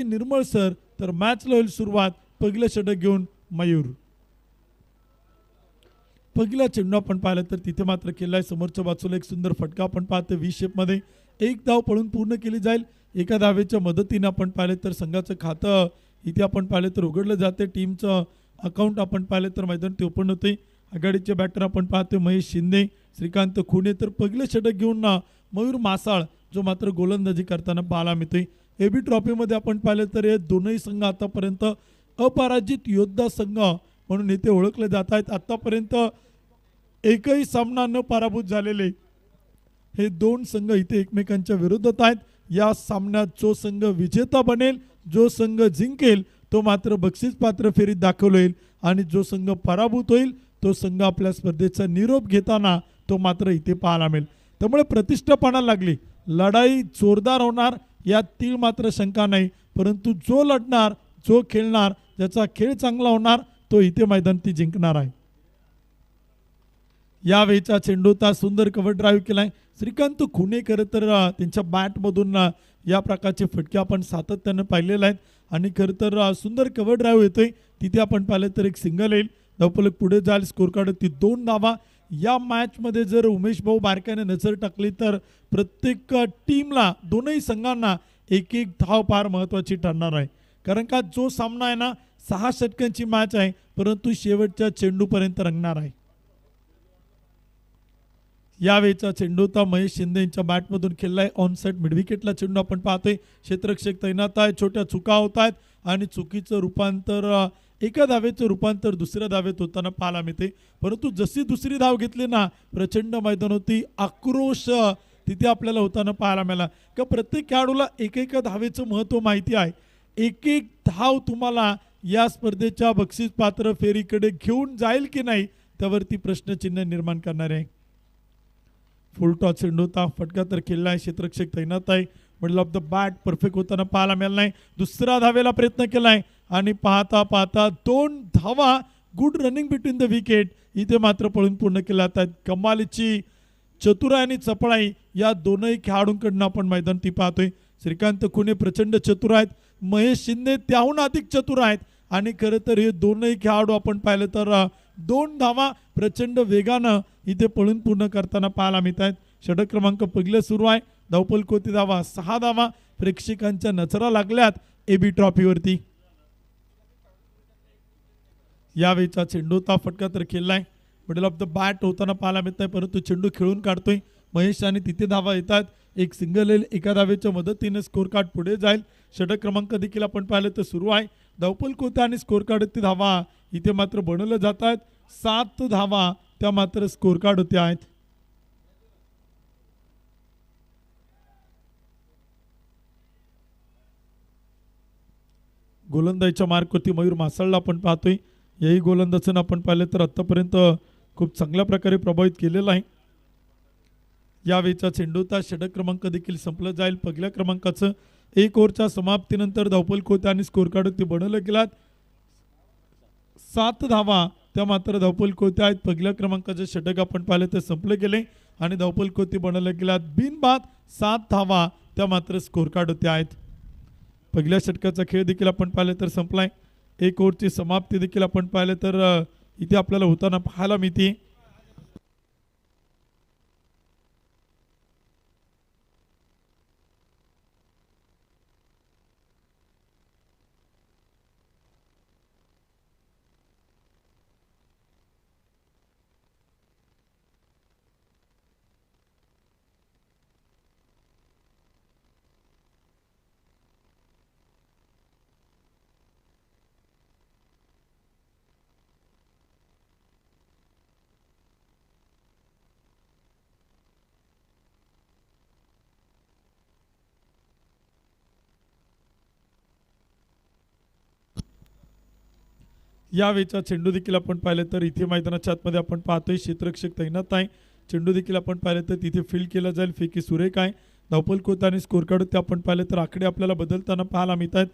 निर्मळ सर तर मॅचला होईल सुरुवात. पहिलं षटक घेऊन मयूर. पहिला चेंडू आपण पाहिलं तर तिथे मात्र केलाय समोरच्या बाजूला एक सुंदर फटका आपण पाहतो व्ही शेपमध्ये. एक धाव पळून पूर्ण केली जाईल. एका धावेच्या मदतीने आपण पाहिलं तर संघाचं खातं इथे आपण पाहिलं तर उघडलं जाते. टीमचं अकाउंट आपण पाहिलं तर मैदान ते ओपन होते. आघाडीचे बॅटर आपण पाहतो महेश शिंदे, श्रीकांत खुणे. तर पहिलं षटक घेऊन मयूर मासाळ जो मात्र गोलंदाजी करताना पाहायला मिळतोय. एबी ट्रॉफीमध्ये आपण पाहिलं तर हे दोनही संघ आतापर्यंत अपराजित योद्धा संघ म्हणून इथे ओळखले जात आहेत. आतापर्यंत एकही सामना न पराभूत झालेले हे दोन संघ इथे एकमेकांच्या विरोधात आहेत. या सामन्यात जो संघ विजेता बनेल, जो संघ जिंकेल तो मात्र बक्षीस पात्र फेरीत दाखवला येईल आणि जो संघ पराभूत होईल तो संघ आपल्या स्पर्धेचा निरोप घेताना तो मात्र इथे पाहायला मिळेल. त्यामुळे प्रतिष्ठा पाहायला लागली. लढाई जोरदार होणार यात तीळ मात्र शंका नाही. परंतु जो लढणार, जो खेळणार, ज्याचा खेळ चांगला होणार तो इथे मैदान ती जिंकणार आहे. यावेळीचा चेंडूचा सुंदर कव्हर ड्राईव्ह केलाय श्रीकांत खुणे. खरं तर त्यांच्या बॅटमधून या प्रकारचे फटके आपण सातत्यानं पाहिलेले आहेत आणि खरं तर सुंदर कव्हर ड्राईव्ह येतोय. तिथे आपण पाहिलं तर एक सिंगल येईल. धावफलक पुढे जाईल. स्कोर कार्ड ती 2 धावा. या मॅचमध्ये जर उमेश भाऊ बारकाने नजर टाकली तर प्रत्येक टीमला, दोनही संघांना एक एक धाव फार महत्त्वाची ठरणार आहे. कारण का जो सामना आहे ना 6 षटकांची मॅच आहे परंतु शेवटच्या चेंडूपर्यंत रंगणार आहे. यावेळीचा चेंडू तर महेश शिंदे यांच्या बॅटमधून खेळलाय. ऑन साईड मिडविकेटला चेंडू आपण पाहतोय. क्षेत्ररक्षक तैनात आहे. छोट्या चुका होत आहेत आणि चुकीचं रूपांतर एका धावेचं रूपांतर दुसऱ्या धावेत होताना पाहायला मिळते. परंतु जशी दुसरी धाव घेतली ना प्रचंड मैदान होती. आक्रोश तिथे आपल्याला होताना पाहायला मिळाला. का प्रत्येक खेळाडूला एकेका धावेचं महत्त्व माहिती आहे. एक एक धाव तुम्हाला या स्पर्धेच्या बक्षीस पात्र फेरीकडे घेऊन जाईल की नाही त्यावरती प्रश्नचिन्ह निर्माण करणार आहे. फुल टॉस चेंडू होता. फटका तर खेळला आहे. क्षेत्ररक्षक तैनात आहे. Middle of the bat perfect होताना पाहायला मिळाला नाही. दुसरा धावेला प्रयत्न केलाय आणि पाहता पाहता 2 धावा. Good running between the wicket. इथे मात्र पळून पूर्ण केल्या जातात. कमालीची चतुराई आणि चपळाई या दोनही खेळाडूंकडनं आपण मैदान ती पाहतोय. श्रीकांत खुणे प्रचंड चतुर आहेत. महेश शिंदे त्याहून अधिक चतुर आहेत आणि खरं तर हे दोनही खेळाडू आपण पाहिलं तर 2 धावा प्रचंड वेगानं इथे पळून पूर्ण करताना पाहायला मिळत आहेत. षटक क्रमांक पहिलं सुरू आहे. धावफल कोती धावा 6 धावा. प्रेक्षकांच्या नजरा लागल्यात एबी ट्रॉफीवरती. यावेळीचा चेंडूचा फटका तर खेळलाय. मिडल ऑफ द बॅट होताना पाहायला मिळत आहे परंतु चेंडू खेळून काढतोय महेश आणि तिथे धावा येतात. एक सिंगल येईल. एका धावेच्या मदतीने स्कोर कार्ड पुढे जाईल. षटक क्रमांक देखील आपण पाहिलं तर सुरू आहे. धावफल कोता आणि स्कोर कार्ड ती धावा इथे मात्र बनवलं जात आहेत. 7 धावा त्या मात्र स्कोर कार्ड होते आहेत. गोलंदाजीच्या मार्कवरती मयूर मासाळला आपण पाहतोय. याही गोलंदाजानं आपण पाहिलं तर आतापर्यंत खूप चांगल्या प्रकारे प्रभावित केलेला आहे. यावेळीचा चेंडूचा षटक क्रमांक देखील संपलं जाईल. पहिल्या क्रमांकाचं 1 ओव्हरच्या समाप्तीनंतर धावफल कोते आणि स्कोर कार्ड ते बनवलं गेलात. 7 धावा त्या मात्र धावफल कोते आहेत. पहिल्या क्रमांकाचे षटक आपण पाहिले तर संपले गेले आणि धावफल कोते बनवले गेलात. बिनबाद 7 धावा त्या मात्र स्कोर कार्ड होते आहेत. पहिल्या षटकाचा खेळ देखील आपण पाहिले तर संपलाय. 1 ओव्हरची समाप्ती देखील आपण पाहिले तर इथे आपल्याला होताना पाहायला मिळते. यावेळीचा चेंडू देखील आपण पाहिलं तर इथे मैदानाच्या आतमध्ये आपण पाहतोय क्षेत्ररक्षक तैनात आहे. चेंडू देखील आपण पाहिलं तर तिथे फील्ड केला जाईल. फेकी सुरेख आहे. धावफल कोता आणि स्कोर कार्ड ते आपण पाहिलं तर आकडे आपल्याला बदलताना पाहायला मिळत आहेत.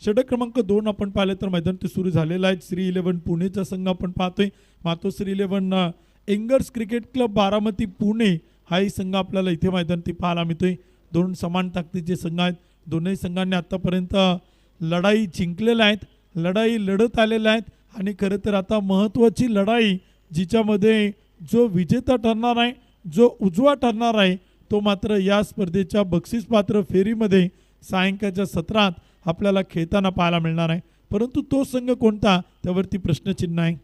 षटक क्रमांक 2 आपण पाहिलं तर मैदान ते सुरू झालेलं आहे. श्री 11 पुणेचा संघ आपण पाहतोय. मातोश्री 11 angers cricket club Baramati Pune हाही संघ आपल्याला इथे मैदान ते पाहायला मिळतोय. 2 समान ताकदीचे संघ आहेत. दोनही संघांनी आतापर्यंत लढाई जिंकलेल्या आहेत, लढाई लढत आलेल्या आहेत आणि खरं तर आता महत्त्वाची लढाई जिच्यामध्ये जो विजेता ठरणार आहे, जो उजवा ठरणार आहे, तो मात्र या स्पर्धेच्या बक्षीसपात्र फेरीमध्ये सायंकाळच्या सत्रात आपल्याला खेळताना पाहायला मिळणार आहे. परंतु तो संघ कोणता त्यावरती प्रश्नचिन्ह आहे.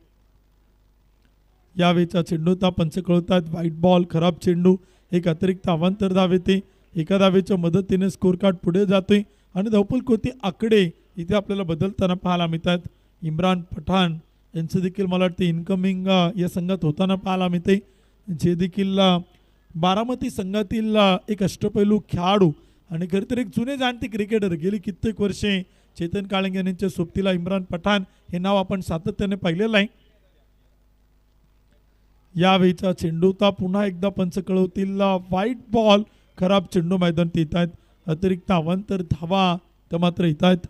यावेळेचा चेंडू होता, पंच कळवतात व्हाईट बॉल, खराब चेंडू, एक अतिरिक्त अवांतर धाव येते. एका धावेच्या मदतीने स्कोर कार्ड पुढे जातोय आणि धावपल कोती आकडे इथे आपल्याला बदलताना पाहायला मिळतात. इम्रान पठाण यांचं देखील मला वाटते इन्कमिंग या संघात होताना पाहायला मिळते, जे देखील बारामती संघातील एक अष्टपैलू खेळाडू आणि खरं तर एक जुने जाणते क्रिकेटर, गेली कित्येक वर्षे चेतन काळंगे यांच्या सोबतीला इम्रान पठाण हे नाव आपण सातत्याने पाहिलेलं आहे. यावेळीचा चेंडू होता, पुन्हा एकदा पंच कळवतील व्हाईट बॉल, खराब चेंडू मैदानात येत आहेत. अतिरिक्त अवांतर धावा तर मात्र येत आहेत.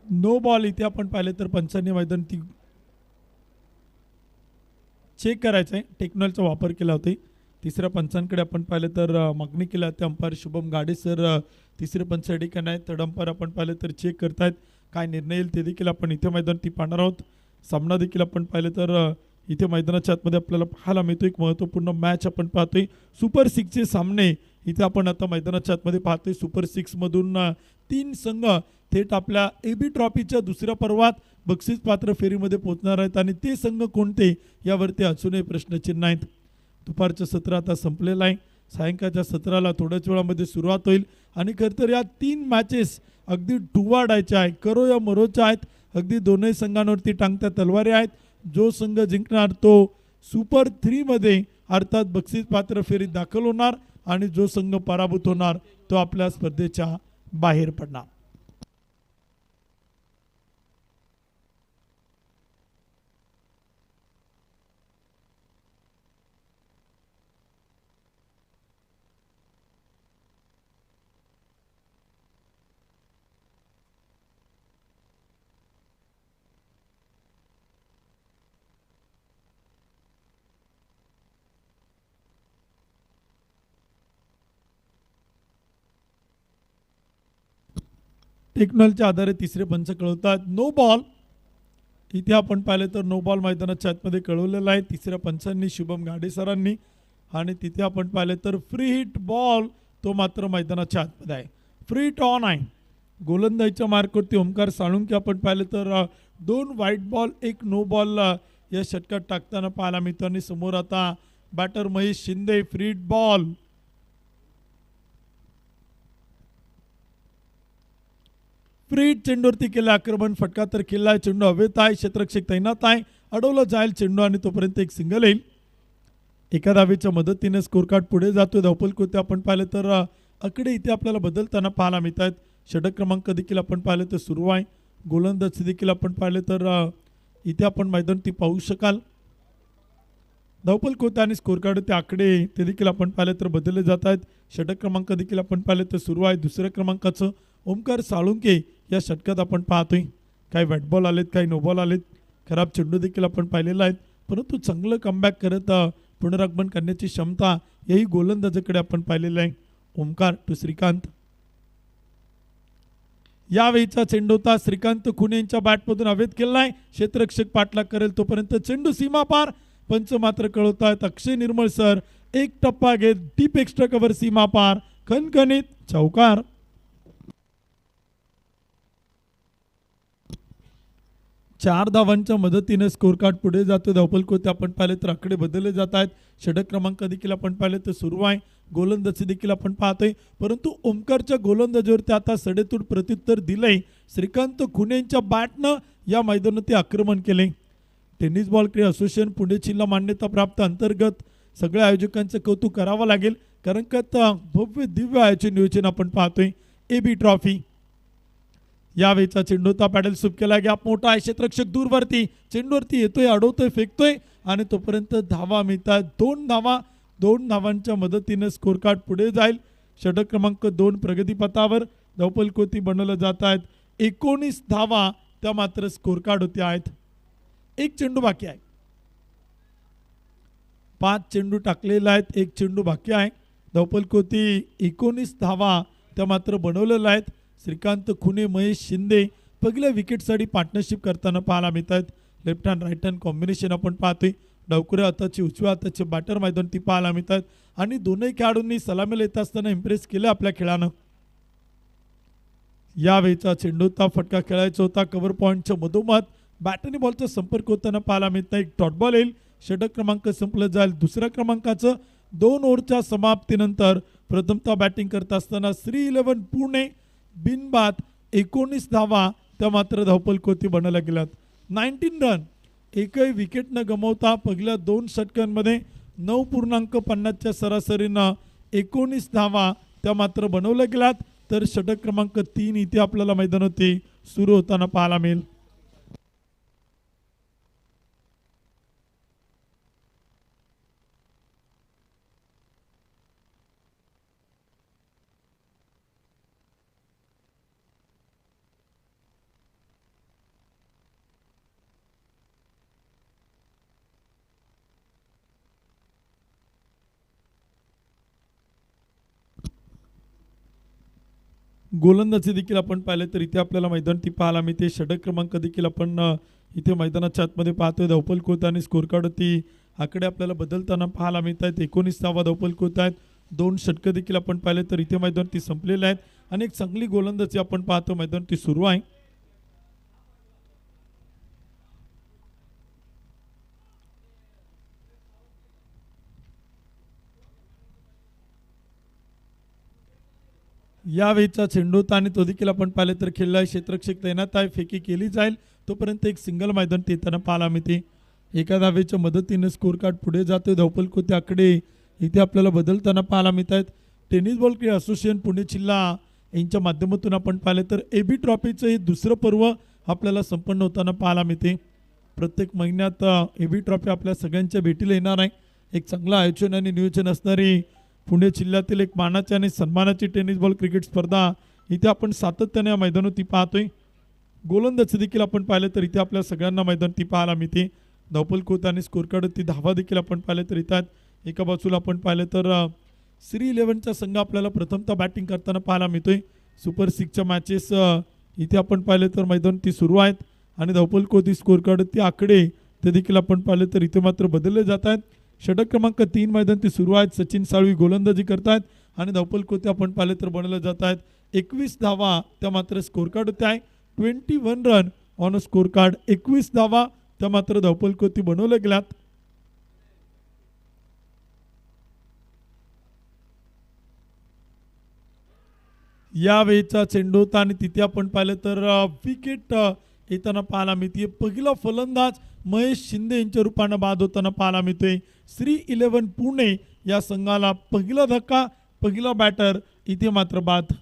नो बॉल इथे आपण पाहिले तर पंचांनी मैदान ती चेक करायचं आहे, टेक्नॉलॉजीचा वापर केला होता. तिसऱ्या पंचांकडे आपण पाहिलं तर मागणी केली होती अंपायर शुभम गाडे सर तिसरे पंच या ठिकाणी आहेत. थर्ड अंपायर आपण पाहिलं तर चेक करतायत, काय निर्णय येईल ते देखील आपण इथे मैदान ती पाहणार आहोत. सामना देखील आपण पाहिलं तर इथे मैदानाच्या आतमध्ये आपल्याला पाहायला मिळतो. एक महत्त्वपूर्ण मॅच आपण पाहतोय, सुपर सिक्सचे सामने इथे आपण आता मैदानाच्या आतमध्ये पाहतोय. सुपर सिक्समधून 3 संघ थेट आपल्या AB ट्रॉफीच्या दुसऱ्या पर्वात बक्षीस पात्र फेरीमध्ये पोहोचणार आहेत आणि ते संघ कोणते यावरती अजूनही प्रश्नचिन्ह आहेत. दुपारचं सत्र आता संपलेलं आहे, सायंकाळच्या सत्राला थोड्याच वेळामध्ये सुरुवात होईल आणि खरं तर या 3 मॅचेस अगदी डुवाडायच्या आहेत, करो या मरोच्या आहेत. अगदी दोनही संघांवरती टांगत्या तलवारी आहेत. जो संघ जिंकणार तो सुपर 3मध्ये अर्थात बक्षीस पात्र फेरीत दाखल होणार आणि जो संघ पराभूत होणार तो आपल्या स्पर्धेच्या बाहेर पडणार. टेक्नॉलॉजीच्या आधारे तिसरे पंच कळवतात नो बॉल. इथे आपण पाहिलं तर नो बॉल मैदानाच्या आतमध्ये कळवलेला आहे तिसऱ्या पंचांनी शुभम गाडे सरांनी आणि तिथे आपण पाहिलं तर फ्री हिट बॉल तो मात्र मैदानाच्या आतमध्ये आहे. फ्री हिट ऑन आहे. गोलंदाजीच्या मार्कवरती ओमकार साळुंके आपण पाहिलं तर 2 व्हाईट बॉल 1 नो बॉल या षटकात टाकताना पाहायला मिळतो आणि समोर आता batter Mahesh Shinde. Free hit ball free चेंडूवरती केलं आक्रमण, फटका तर केला, चेंडू हवेत आहे, क्षेत्ररक्षक तैनात आहे, अडवलं जाईल चेंडू आणि तोपर्यंत एक सिंगल येईल. एका धावेच्या मदतीने स्कोर कार्ड पुढे जातोय. धावपल कोते आपण पाहिलं तर आकडे इथे आपल्याला बदलताना पाहायला मिळत आहेत. षटक क्रमांक देखील आपण पाहिलं तर सुरू आहे. गोलंदाजी देखील आपण पाहिलं तर इथे आपण मैदान ती पाहू शकाल. धावपल कोते आणि स्कोर कार्ड ते आकडे ते देखील आपण पाहिलं तर बदलले जात आहेत. षटक क्रमांक देखील आपण पाहिलं तर सुरू आहे. दुसऱ्या क्रमांकाचं ओमकार साळुंके या षटकात आपण पाहतोय. काही वॅट बॉल आलेत, काही नो बॉल आलेत, खराब चेंडू देखील आपण पाहिलेला आहेत, परंतु चांगलं कमबॅक करत पुनरागमन करण्याची क्षमता याही गोलंदाजाकडे आपण पाहिलेलं आहे. ओमकार टू श्रीकांत. यावेळीचा चेंडू होता श्रीकांत खुने यांच्या बॅटमधून हवेत केलाय. क्षेत्ररक्षक पाठलाग करेल तोपर्यंत चेंडू सीमा पार. पंच मात्र कळवतात अक्षय निर्मळ सर एक टप्पा घेत डीप एक्स्ट्रा कव्हर सीमा पार, खणखणीत चौकार. 4 धावांच्या मदतीने स्कोर कार्ड पुढे जातो. धावफलक आपण पाहिले तर आकडे बदलले जात आहेत. षटक क्रमांक देखील आपण पाहिले तर सुरू आहे. गोलंदाजी देखील आपण पाहतोय, परंतु ओमकारच्या गोलंदाजीवरती आता सडेतोड प्रत्युत्तर दिलंय. श्रीकांत खुनेंच्या बॅटनं या मैदानात आक्रमण केले. Tennis ball cricket association Pune जिल्हा मान्यता प्राप्त अंतर्गत सगळ्या आयोजकांचं कौतुक करावं लागेल, कारण का आता भव्य दिव्य आयोजन नियोजन आपण पाहतोय. AB ट्रॉफी यावेळेचा चेंडूचा पॅडल सुप केला. गॅप मोठा आहे. क्षेत्ररक्षक दूरवरती चेंडूवरती येतोय, अडवतोय, फेकतोय आणि तोपर्यंत धावा मिळतात. 2 धावा. 2 धावांच्या मदतीने स्कोर कार्ड पुढे जाईल. षटक क्रमांक 2 प्रगतीपथावर धावफलकोती बनवलं जात आहेत. 19 धावा त्या मात्र स्कोर कार्ड होते आहेत. एक चेंडू बाकी आहे. 5 चेंडू टाकलेले आहेत, एक चेंडू बाकी आहे. धावफलकोती 19 धावा त्या मात्र बनवलेल्या आहेत. श्रीकांत खुने, महेश शिंदे पहिल्या विकेटसाठी पार्टनरशिप करताना पाहायला मिळत आहेत. Left hand right hand combination आपण पाहतोय. डावकुऱ्या हाताचे उजव्या हाताचे बॅटर मैदान ती पाहायला मिळत आहेत आणि दोन्ही खेळाडूंनी सलामीला येत असताना इम्प्रेस केलं आपल्या खेळानं. यावेळेचा चेंडूचा फटका खेळायचा होता. कव्हर पॉईंटच्या मधोमध बॅट आणि बॉलचा संपर्क होताना पाहायला मिळत नाही. एक डॉट बॉल येईल. षटक क्रमांक संपलं जाईल. दुसऱ्या क्रमांकाचं 2 ओव्हरच्या समाप्तीनंतर प्रथमतः बॅटिंग करत असताना श्री 11 पुणे बिनबाद 19 धावा त्या मात्र धावफलकोती बनवल्या गेल्यात. 19 रन. एकही विकेट न गमावता पहिल्या 2 षटकांमध्ये 9.50च्या सरासरीनं 19 धावा त्या मात्र बनवल्या गेल्यात. तर षटक क्रमांक 3 इथे आपल्याला मैदानावरती सुरू होताना पाहायला मिळेल. गोलंदाजी देखील आपण पाहिले तर इथे आपल्याला मैदान ती पाहायला मिळते. षटक क्रमांक देखील आपण इथे मैदानाच्या आतमध्ये पाहतोय. धावफलक आणि स्कोर कार्ड ती आकडे आपल्याला बदलताना पाहायला मिळत आहेत. 19 धावा धावफलक आहेत. 2 षटकं देखील आपण पाहिले तर इथे मैदान ती संपलेले आहेत आणि एक चांगली गोलंदाजी आपण पाहतो. मैदान ती सुरू आहे. यावेळेचा चेंडू होता आणि तो देखील आपण पाहिले तर खेळला आहे. क्षेत्ररक्षक तैनात आहे. फेकी केली जाईल तोपर्यंत एक सिंगल मैदान येताना पाहायला मिळते. एका धावेच्या मदतीने स्कोर कार्ड पुढे जातो. धावफलक आकडे इथे आपल्याला बदलताना पाहायला मिळत आहेत. Tennis ball cricket association Pune जिल्हा यांच्या माध्यमातून आपण पाहिलं तर AB ट्रॉफीचं हे दुसरं पर्व आपल्याला संपन्न होताना पाहायला मिळते. प्रत्येक महिन्यात AB ट्रॉफी आपल्या सगळ्यांच्या भेटीला येणार आहे. एक चांगलं आयोजन आणि नियोजन असणारी पुणे जिल्ह्यातील एक मानाची आणि सन्मानाची टेनिस बॉल क्रिकेट स्पर्धा इथे आपण सातत्याने या मैदानावरती पाहतोय. गोलंदाजी देखील आपण पाहिलं तर इथे आपल्या सगळ्यांना मैदान ती पाहायला मिळते. धावफलक आणि स्कोर कार्ड ती धावा देखील आपण पाहिलं तर इथं एका बाजूला आपण पाहिलं तर श्री 11चा संघ आपल्याला प्रथमतः बॅटिंग करताना पाहायला मिळतोय. सुपर 6च्या मॅचेस इथे आपण पाहिलं तर मैदान ती सुरू आहेत आणि धावफलक स्कोर कार्ड ती आकडे ते देखील आपण पाहिलं तर इथे मात्र बदलले जात आहेत. षटक क्रमांक 3 मैदान ती सुरू आहेत. सचिन साळवी गोलंदाजी करतायत आणि धावफलक आपण पाहिले तर बनवले जात आहेत. 21 धावा त्या मात्र स्कोर कार्ड होते आहे. 21 run on a score card. 21 धावा त्या मात्र धावफलक बनवल्या गेल्यात. यावेळेचा चेंडू होता आणि तिथे आपण पाहिलं तर विकेट येताना पाहायला मिळते. पहिला फलंदाज महेश शिंदे यांच्या रूपानं बाद होताना पाहायला मिळतोय. श्री 11 पुणे या संघाला पहिला धक्का, पहिला बॅटर इथे मात्र बाद.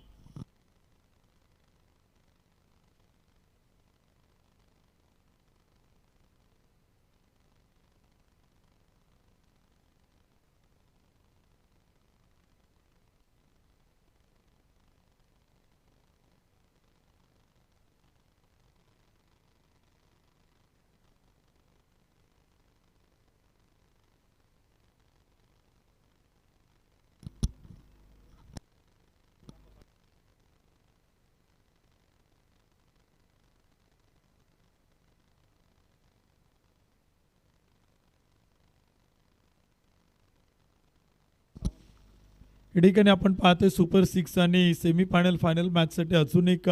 या ठिकाणी आपण पाहतोय सुपर 6 आणि सेमीफायनल फायनल मॅचसाठी अजून एक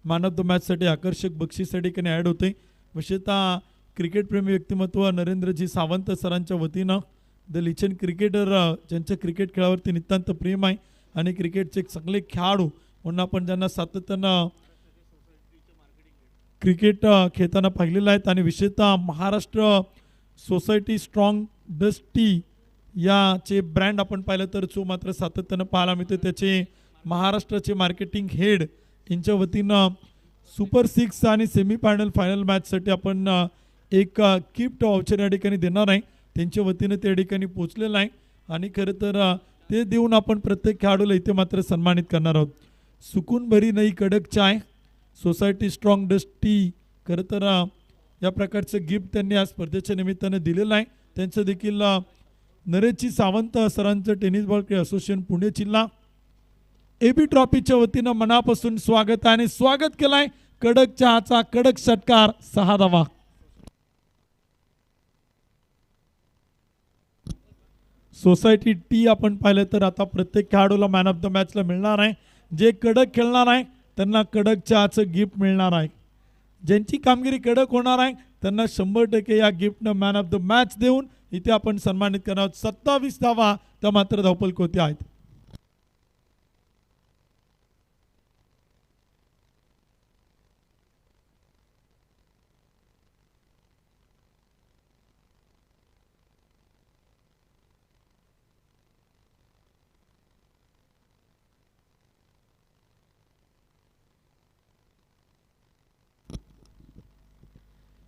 मॅन ऑफ द मॅचसाठी आकर्षक बक्षीस या ठिकाणी ॲड होते. विशेषतः क्रिकेटप्रेमी व्यक्तिमत्व नरेंद्रजी सावंत सरांच्या वतीनं द लिचन क्रिकेटर ज्यांच्या क्रिकेट खेळावरती नितांत प्रेम आहे आणि क्रिकेटचे सगळे खेळाडू म्हणून आपण ज्यांना सातत्यानं क्रिकेट खेळताना पाहिलेलं आहेत आणि विशेषतः महाराष्ट्र सोसायटी स्ट्रॉंग डस्टी याचे ब्रँड आपण पाहिलं तर जो मात्र सातत्यानं पाहायला मिळतो त्याचे महाराष्ट्राचे मार्केटिंग हेड यांच्या वतीनं सुपर 6 आणि सेमीफायनल फायनल मॅचसाठी आपण एक गिफ्ट वाउचर या ठिकाणी देणार आहे. त्यांच्या वतीनं त्या ठिकाणी पोचलेलं आहे आणि खरं तर ते देऊन आपण प्रत्येक खेळाडूला इथे मात्र सन्मानित करणार आहोत. सुकून भरी नई कडक चाय सोसायटी स्ट्रॉंग डस्ट टी खरं तर या प्रकारचं गिफ्ट त्यांनी आज स्पर्धेच्या निमित्तानं दिलेलं आहे. त्यांचं देखील नरेशजी सावंत सरांचं tennis ball cricket association Pune जिल्हा AB ट्रॉफीच्या वतीनं मनापासून स्वागत आणि स्वागत केलाय. कडक चहाचा कडक षटकार 6 धावा. सोसायटी टी आपण पाहिलं तर आता प्रत्येक खेळाडूला मॅन ऑफ द मॅचला मिळणार आहे. जे कडक खेळणार आहे त्यांना कडक चहाचं गिफ्ट मिळणार आहे. ज्यांची कामगिरी कडक होणार आहे त्यांना 100% या गिफ्टनं मॅन ऑफ द मॅच देऊन इथे आपण सन्मानित करणार आहोत. 27 धावा त्या मात्र धावपल होत्या आहेत.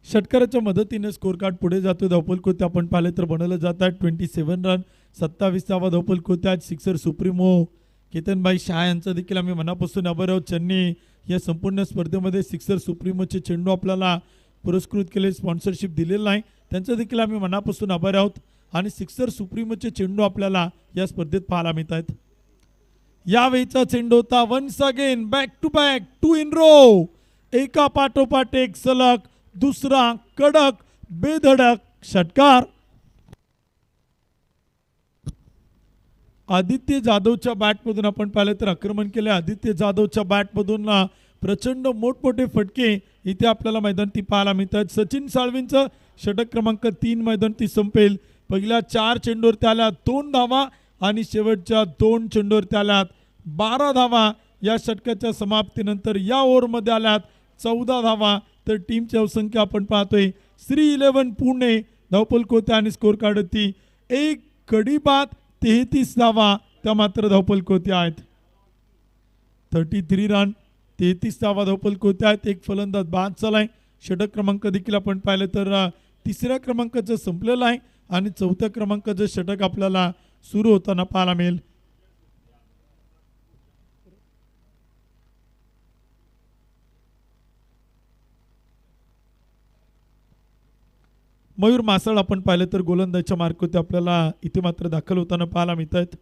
षटकाराच्या मदतीने स्कोर कार्ड पुढे जातो. धावपल कोते आपण पाहिले तर बनवलं जात आहे 27 रन. 27 धावा धावपल कोते आहेत. सिक्सर सुप्रीमो केतनभाई शाह यांचा देखील आम्ही मनापासून आभार आहोत. त्यांनी या संपूर्ण स्पर्धेमध्ये सिक्सर सुप्रीमोचे चेंडू आपल्याला पुरस्कृत केले, स्पॉन्सरशिप दिलेलं आहे. त्यांचं देखील आम्ही मनापासून आभार आहोत. आणि सिक्सर सुप्रीमोचे चेंडू आपल्याला या स्पर्धेत पाहायला मिळत आहेत. यावेळीचा चेंडू होता once again back to back 2 in row. एका पाठोपाठ एक सलग दुसरा कडक बेधडक षटकार. आदित्य जाधवच्या बॅटमधून आपण पाहिलं तर आक्रमण केले. आदित्य जाधवच्या बॅटमधून प्रचंड मोठमोठे फटके इथे आपल्याला मैदानी पाहायला मिळतात. सचिन साळवींचं षटक क्रमांक 3 मैदानी संपेल. पहिल्या 4 चेंडूवर आल्यात 2 धावा आणि शेवटच्या 2 चेंडूवर आल्यात 12 धावा. या षटकाच्या समाप्तीनंतर या ओव्हरमध्ये आल्यात 14 धावा. तर टीमची संख्या आपण पाहतोय श्री 11 पुणे धावपल कोते आणि स्कोर कार्ड ती एक कडी बाद 33 धावा त्या मात्र धावपल कोते आहेत. 33 रन 33 धावा धावपल कोते आहेत. एक फलंदाज बाद झालाय. षटक क्रमांक देखील आपण पाहिलं तर 3ऱ्या क्रमांकाचं संपलेलं आहे आणि 4थ्या क्रमांकाचं षटक आपल्याला सुरू होताना पाहायला मिळेल. मयूर मासळ आपण पाहिलं तर गोलंदाजच्या मार्कवरती आपल्याला इथे मात्र दाखल होताना पाहायला मिळत आहेत.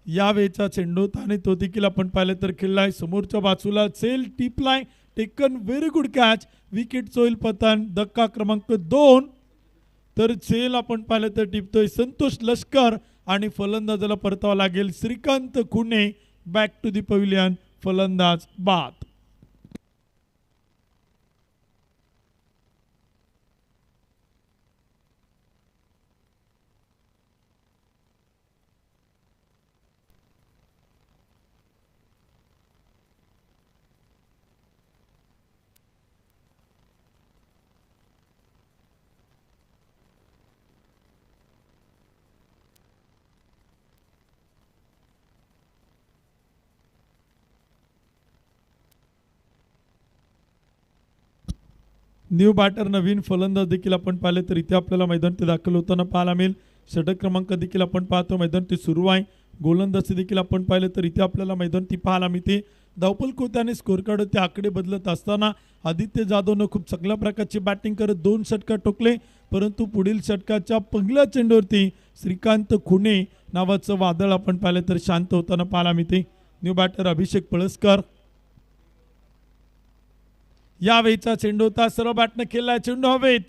यावेळेचा चेंडू आणि तो देखील आपण पाहिलं तर खेळलाय. समोरच्या बाजूला सेल टिपलाय. Taken very good catch. Wicket सोईल पतन. धक्का क्रमांक 2. तर सेल आपण पाहिलं तर टिपतोय संतोष लष्कर आणि फलंदाजाला परतावा लागेल Shrikant Khune. Back to the pavilion. फलंदाज बाद. न्यू बॅटर नवीन फलंदाज देखील आपण पाहिले तर इथे आपल्याला मैदानात दाखल होताना पाहायला मिळेल. षटक क्रमांक देखील आपण पाहतो मैदानात सुरू आहे. गोलंदाजी देखील आपण पाहिलं तर इथे आपल्याला मैदानात पाहायला मिळते. धावपल कोत्याने स्कोर कार्ड ते आकडे बदलत असताना आदित्य जाधवनं खूप चांगल्या प्रकारची बॅटिंग करत 2 षटकार टोकले. परंतु पुढील षटकाच्या पहिल्या चेंडूवरती श्रीकांत खुणे नावाचं वादळ आपण पाहिलं तर शांत होताना पाहायला मिळते. न्यू बॅटर अभिषेक पळसकर. यावेळीचा चेंडू होता सरळ बॅटनं खेळलाय. चेंडू हवेत.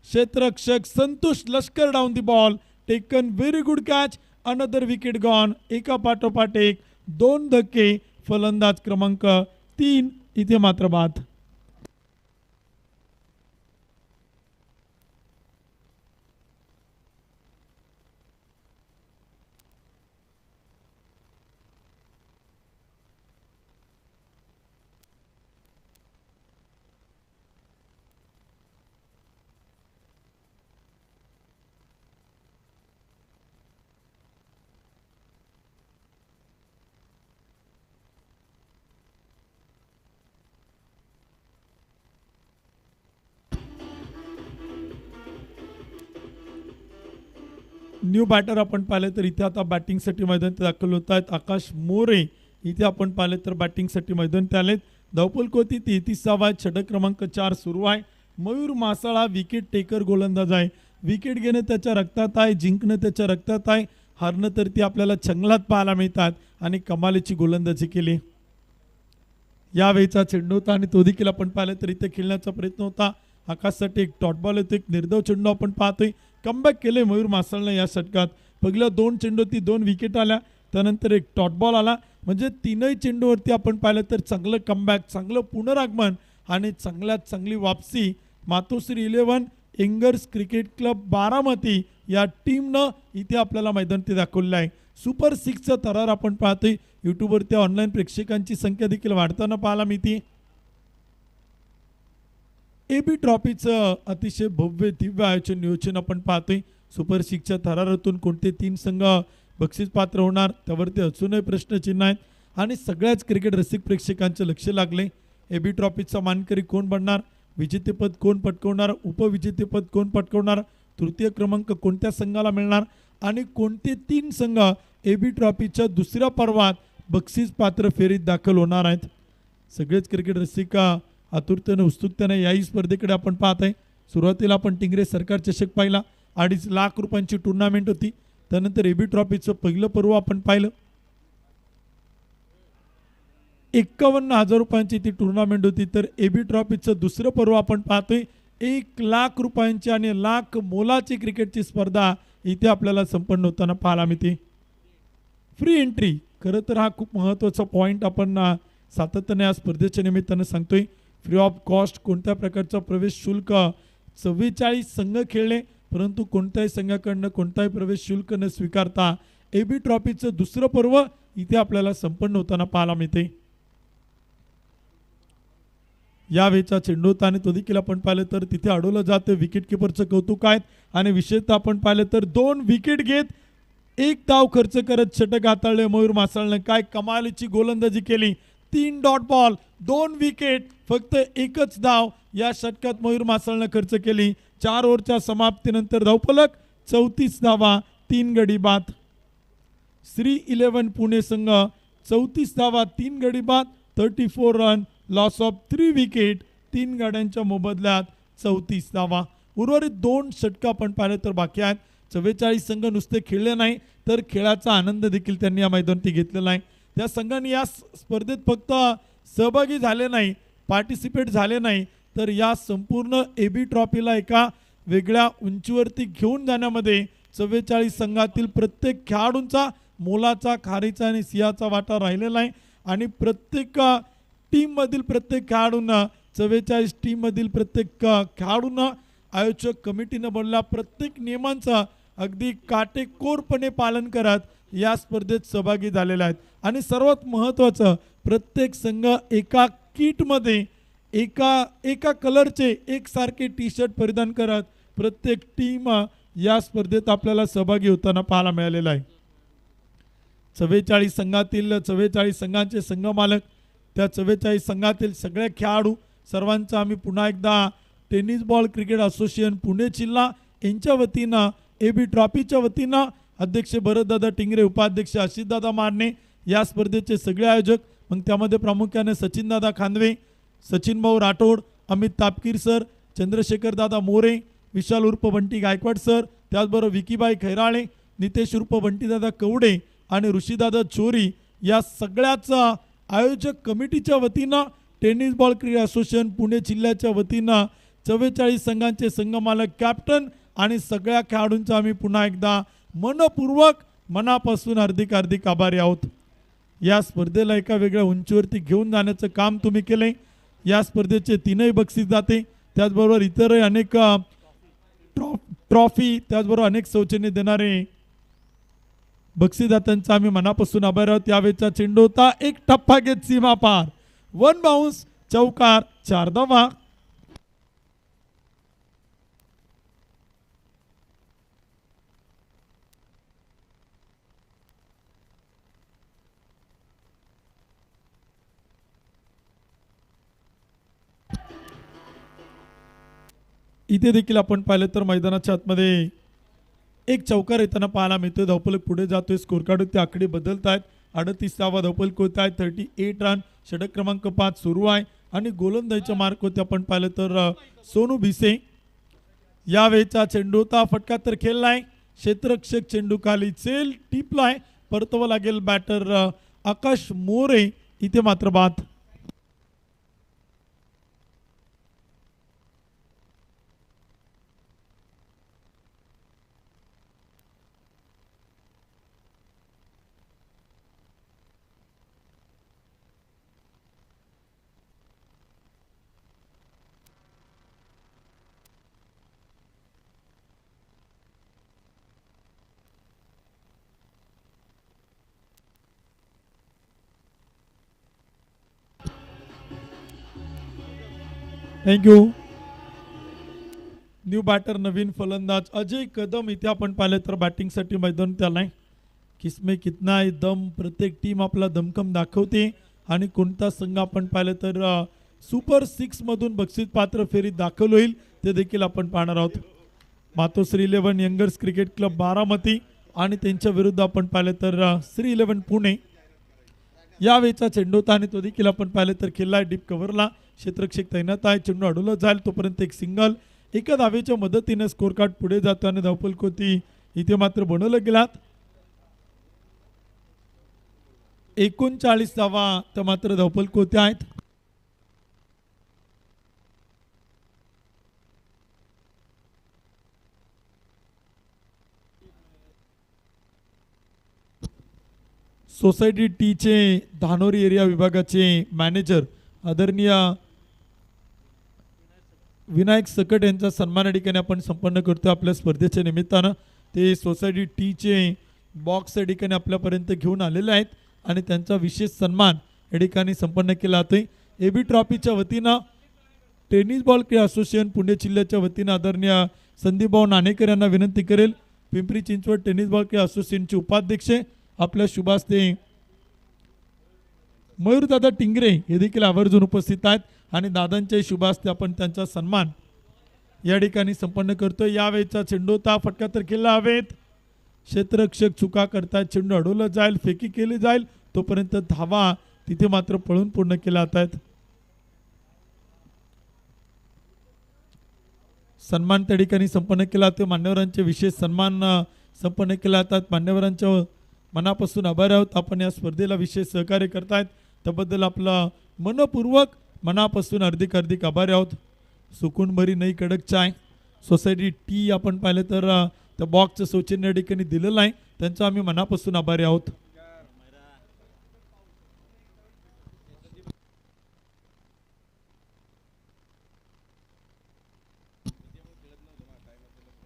क्षेत्ररक्षक संतोष लष्कर down the ball. Taken very good catch, another wicket gone. एका पाठोपाठ एक 2 धक्के. फलंदाज क्रमांक 3 इथे मात्र बाद. न्यू बॅटर आपण पाहिले तर इथे आता बॅटिंगसाठी मैदानात दाखल होत आहेत. आकाश मोरे इथे आपण पाहिले तर बॅटिंगसाठी मैदानात आलेत. धावपल कोती 33 आहे. षटक क्रमांक 4 सुरू आहे. मयूर मासाळा विकेट टेकर गोलंदाज आहे. विकेट घेणं त्याच्या रक्तात आहे, जिंकणं त्याच्या रक्तात आहे. हारणं तर ती आपल्याला छंगलात पाहायला मिळतात आणि कमालीची गोलंदाजी केली. यावेळीचा चेंडू होता आणि तो देखील आपण पाहिलं तर इथे खेळण्याचा प्रयत्न होता. आकाशसाठी एक डॉट बॉल येतो, एक निर्धाव चेंडू आपण पाहतोय. कमबॅक केले मयूर मासाळने या षटकात. पहिल्या 2 चेंडूवरती 2 विकेट आल्या, त्यानंतर एक डॉट बॉल आला. म्हणजे 3ही चेंडूवरती आपण पाहिलं तर चांगलं कमबॅक, चांगलं पुनरागमन आणि चांगल्यात चांगली वापसी मातोश्री 11 एंगर्स क्रिकेट क्लब बारामती या टीमनं इथे आपल्याला मैदानात दाखवलेलं आहे. सुपर 6चा थरार आपण पाहतोय. यूट्यूबवरती ऑनलाईन प्रेक्षकांची संख्या देखील वाढताना पाहायला मिळते. AB ट्रॉफीचं अतिशय भव्य दिव्य आयोजन नियोजन आपण पाहतोय. सुपर 6च्या थरारातून कोणते 3 संघ बक्षीस पात्र होणार त्यावरती अजूनही प्रश्नचिन्ह आहेत आणि सगळ्याच क्रिकेट रसिक प्रेक्षकांचे लक्ष लागले. AB ट्रॉफीचा मानकरी कोण बनणार, विजेतेपद कोण पटकवणार, उपविजेतेपद कोण पटकवणार, तृतीय क्रमांक कोणत्या संघाला मिळणार आणि कोणते 3 संघ AB ट्रॉफीच्या दुसऱ्या पर्वात बक्षीस पात्र फेरीत दाखल होणार आहेत. सगळेच क्रिकेट रसिक आतुरतेने उत्सुकतेने याही स्पर्धेकडे आपण पाहत आहे. सुरुवातीला आपण टिंगरे सरकार चषक पाहिला, 2.5 लाख रुपयांची टुर्नामेंट होती. त्यानंतर AB ट्रॉफीचं पहिलं पर्व आपण पाहिलं, 51,000 रुपयांची ती टुर्नामेंट होती. तर AB ट्रॉफीचं दुसरं पर्व आपण पाहतोय 1 लाख रुपयांची आणि लाख मोलाची क्रिकेटची स्पर्धा इथे आपल्याला संपन्न होताना पाहायला मिळते. फ्री एंट्री, खरं तर हा खूप महत्त्वाचा पॉईंट आपण सातत्याने या स्पर्धेच्या निमित्तानं सांगतोय. फ्री ऑफ कॉस्ट कोणत्या प्रकारचा प्रवेश शुल्क, 44 संघ खेळले परंतु कोणत्याही संघाकडनं कोणताही प्रवेश शुल्क न स्वीकारता AB ट्रॉफीचं दुसरं पर्व इथे आपल्याला संपन्न होताना पाहायला मिळते. यावेळीचा चेंडू होता आणि तो देखील आपण पाहिलं तर तिथे अडवलं जातं. विकेट किपरचं कौतुक आहेत आणि विशेषतः आपण पाहिलं तर 2 विकेट घेत 1 धाव खर्च करत षटक हाताळले मयूर मासाळने. काय कमालीची गोलंदाजी केली. 3 डॉट बॉल, 2 विकेट, फक्त 1च धाव या षटकात मयूर मासाळने खर्च केली. 4 ओव्हरच्या समाप्तीनंतर धावफलक 34 धावा, 3 गडी बाद. श्री 11 पुणे संघ 34 धावा, 3 गडी बाद, 34 रन, लॉस ऑफ 3 विकेट, 3 गाड्यांच्या मोबदल्यात 34 धावा. उर्वरित 2 षटकं आपण पाहिलं तर बाकी आहेत. 44 संघ नुसते खेळले नाही तर खेळाचा आनंद देखील त्यांनी या मैदानात घेतलेला आहे. त्या संघाने या स्पर्धेत फक्त सहभागी झाले नाही, पार्टिसिपेट झाले नाही, तर या संपूर्ण AB ट्रॉफीला एका वेगळ्या उंचीवरती घेऊन जाण्यामध्ये 44 संघातील प्रत्येक खेळाडूंचा मोलाचा, खारीचा आणि सिंहाचा वाटा राहिलेला आहे. आणि प्रत्येक टीममधील प्रत्येक खेळाडूंना, 44 टीममधील प्रत्येक खेळाडूंना आयोजक कमिटीनं बनला प्रत्येक नियमांचा अगदी काटेकोरपणे पालन करत या स्पर्धेत सहभागी झालेले आहेत. आणि सर्वात महत्त्वाचं, प्रत्येक संघ एका किटमध्ये एका कलरचे एकसारखे टी शर्ट परिधान करत प्रत्येक टीम या स्पर्धेत आपल्याला सहभागी होताना पाहायला मिळालेला आहे. 44 संघातील 44 संघांचे संघ मालक, त्या 44 संघातील सगळे खेळाडू सर्वांचं आम्ही पुन्हा एकदा tennis ball cricket association Pune जिल्हा यांच्या वतीनं AB ट्रॉफीच्या वतीनं अध्यक्ष भरतदादा टिंगरे, उपाध्यक्ष आशिषदादा मारणे, या स्पर्धेचे सगळे आयोजक, मग त्यामध्ये प्रामुख्याने सचिनदादा खांदवे, सचिन भाऊ राठोड, अमित तापकीर सर, चंद्रशेखर दादा मोरे, विशाल उर्फ बंटी गायकवाड सर, त्याचबरोबर विकीबाई खैराळे, नितेश उर्फ बंटीदादा कवडे आणि ऋषीदादा चोरी, या सगळ्याच आयोजक कमिटीच्या वतीनं tennis ball cricket association Pune जिल्ह्याच्या वतीनं 44 संघांचे संघ मालक, कॅप्टन आणि सगळ्या खेळाडूंचा आम्ही पुन्हा एकदा मनपूर्वक मनापासून हार्दिक हार्दिक आभारी आहोत. या स्पर्धेला एका वेगळ्या उंचीवरती घेऊन जाण्याचं काम तुम्ही केलंय. या स्पर्धेचे 3ही बक्षीस जाते, त्याचबरोबर इतरही अनेक ट्रॉफी, त्याचबरोबर अनेक सौजन्य देणारे बक्षीसदात्यांचा आम्ही मनापासून आभार आहोत. यावेळेचा चेंडू होता एक टप्पा घेत सीमा पार, 1 बाउन्स, चौकार, 4 धावा. इथे देखील आपण पाहिलं तर मैदानाच्या आतमध्ये एक चौकार येताना पाहायला मिळतोय. धावफलक पुढे जातोय, स्कोर कार्ड ते आकडे बदलत आहेत. 38वा धावफलक होत आहे, 38 रन. षटक क्रमांक 5 सुरू आहे आणि गोलंदाजीच्या मार्क होते आपण पाहिलं तर सोनू भिसे. यावेळेचा चेंडू होता, फटका तर खेळलाय, क्षेत्ररक्षक चेंडू खाली चेल टिपलाय, परतवा लागेल बॅटर आकाश मोरे. इथे मात्र बाद. थँक्यू. न्यू बॅटर नवीन फलंदाज अजय कदम इथे आपण पाहिलं तर बॅटिंगसाठी मैदानात आलाय. किसमे कितना आहे दम, प्रत्येक टीम आपला दमखम दाखवते आणि कोणता संघ आपण पाहिलं तर सुपर 6 मधून बक्षीस पात्र फेरीत दाखल होईल ते देखील आपण पाहणार आहोत. मातोश्री 11 यंगर्स क्रिकेट क्लब बारामती आणि त्यांच्या विरुद्ध आपण पाहिलं तर श्री 11 पुणे. यावेळेचा चेंडू होता आणि तो देखील आपण पाहिलं तर खेळलाय डीप कव्हरला. क्षेत्ररक्षक तैनात आहे, चेंडू अडवला जाईल तोपर्यंत एक सिंगल. एका धावेच्या मदतीने स्कोर कार्ड पुढे जातो आणि धावफलक होती इथे मात्र बनवलं गेलात. 39 धावा तर मात्र धावफलक होते आहेत. सोसायटी टीचे धानोरी एरिया विभागाचे मॅनेजर आदरणीय विनायक सकट यांचा सन्मान या ठिकाणी आपण संपन्न करतो आपल्या स्पर्धेच्या निमित्तानं. ते सोसायटी टीचे बॉक्स या ठिकाणी आपल्यापर्यंत घेऊन आलेले आहेत आणि त्यांचा विशेष सन्मान या ठिकाणी संपन्न केला जातोय. AB ट्रॉफीच्या वतीनं टेनिस बॉल क्रीडा असोसिएशन पुणे जिल्ह्याच्या वतीनं आदरणीय संदीपभाऊ नाणेकर यांना विनंती करेल. पिंपरी चिंचवड टेनिस बॉल क्रीडा असोसिएशनचे उपाध्यक्ष आपल्या शुभास्ते मयूरदादा टिंगरे हे देखील आवर्जून उपस्थित आहेत आणि दादांच्या शुभास्ते आपण त्यांचा सन्मान या ठिकाणी संपन्न करतोय. यावेळेचा चेंडू होता, फटका तर केला हवेत. क्षेत्ररक्षक चुका करतायत, चेंडू अडवलं जाईल, फेकी केली जाईल तोपर्यंत धावा तिथे मात्र पळून पूर्ण केल्या जात आहेत. सन्मान त्या ठिकाणी संपन्न केला जातो. मान्यवरांचे विशेष सन्मान संपन्न केले जातात. मान्यवरांच्या मनापासून आभार आहोत. आपण या स्पर्धेला विशेष सहकार्य करतायत त्याबद्दल आपला मनपूर्वक मनापासून हार्दिक हार्दिक आभारी आहोत. सुकून भरी नई कडक चाय सोसायटी टी आपण पाहिलं तर त्या बॉक्सचं सौजन्य या ठिकाणी दिलेलं आहे, त्यांचा आम्ही मनापासून आभारी आहोत.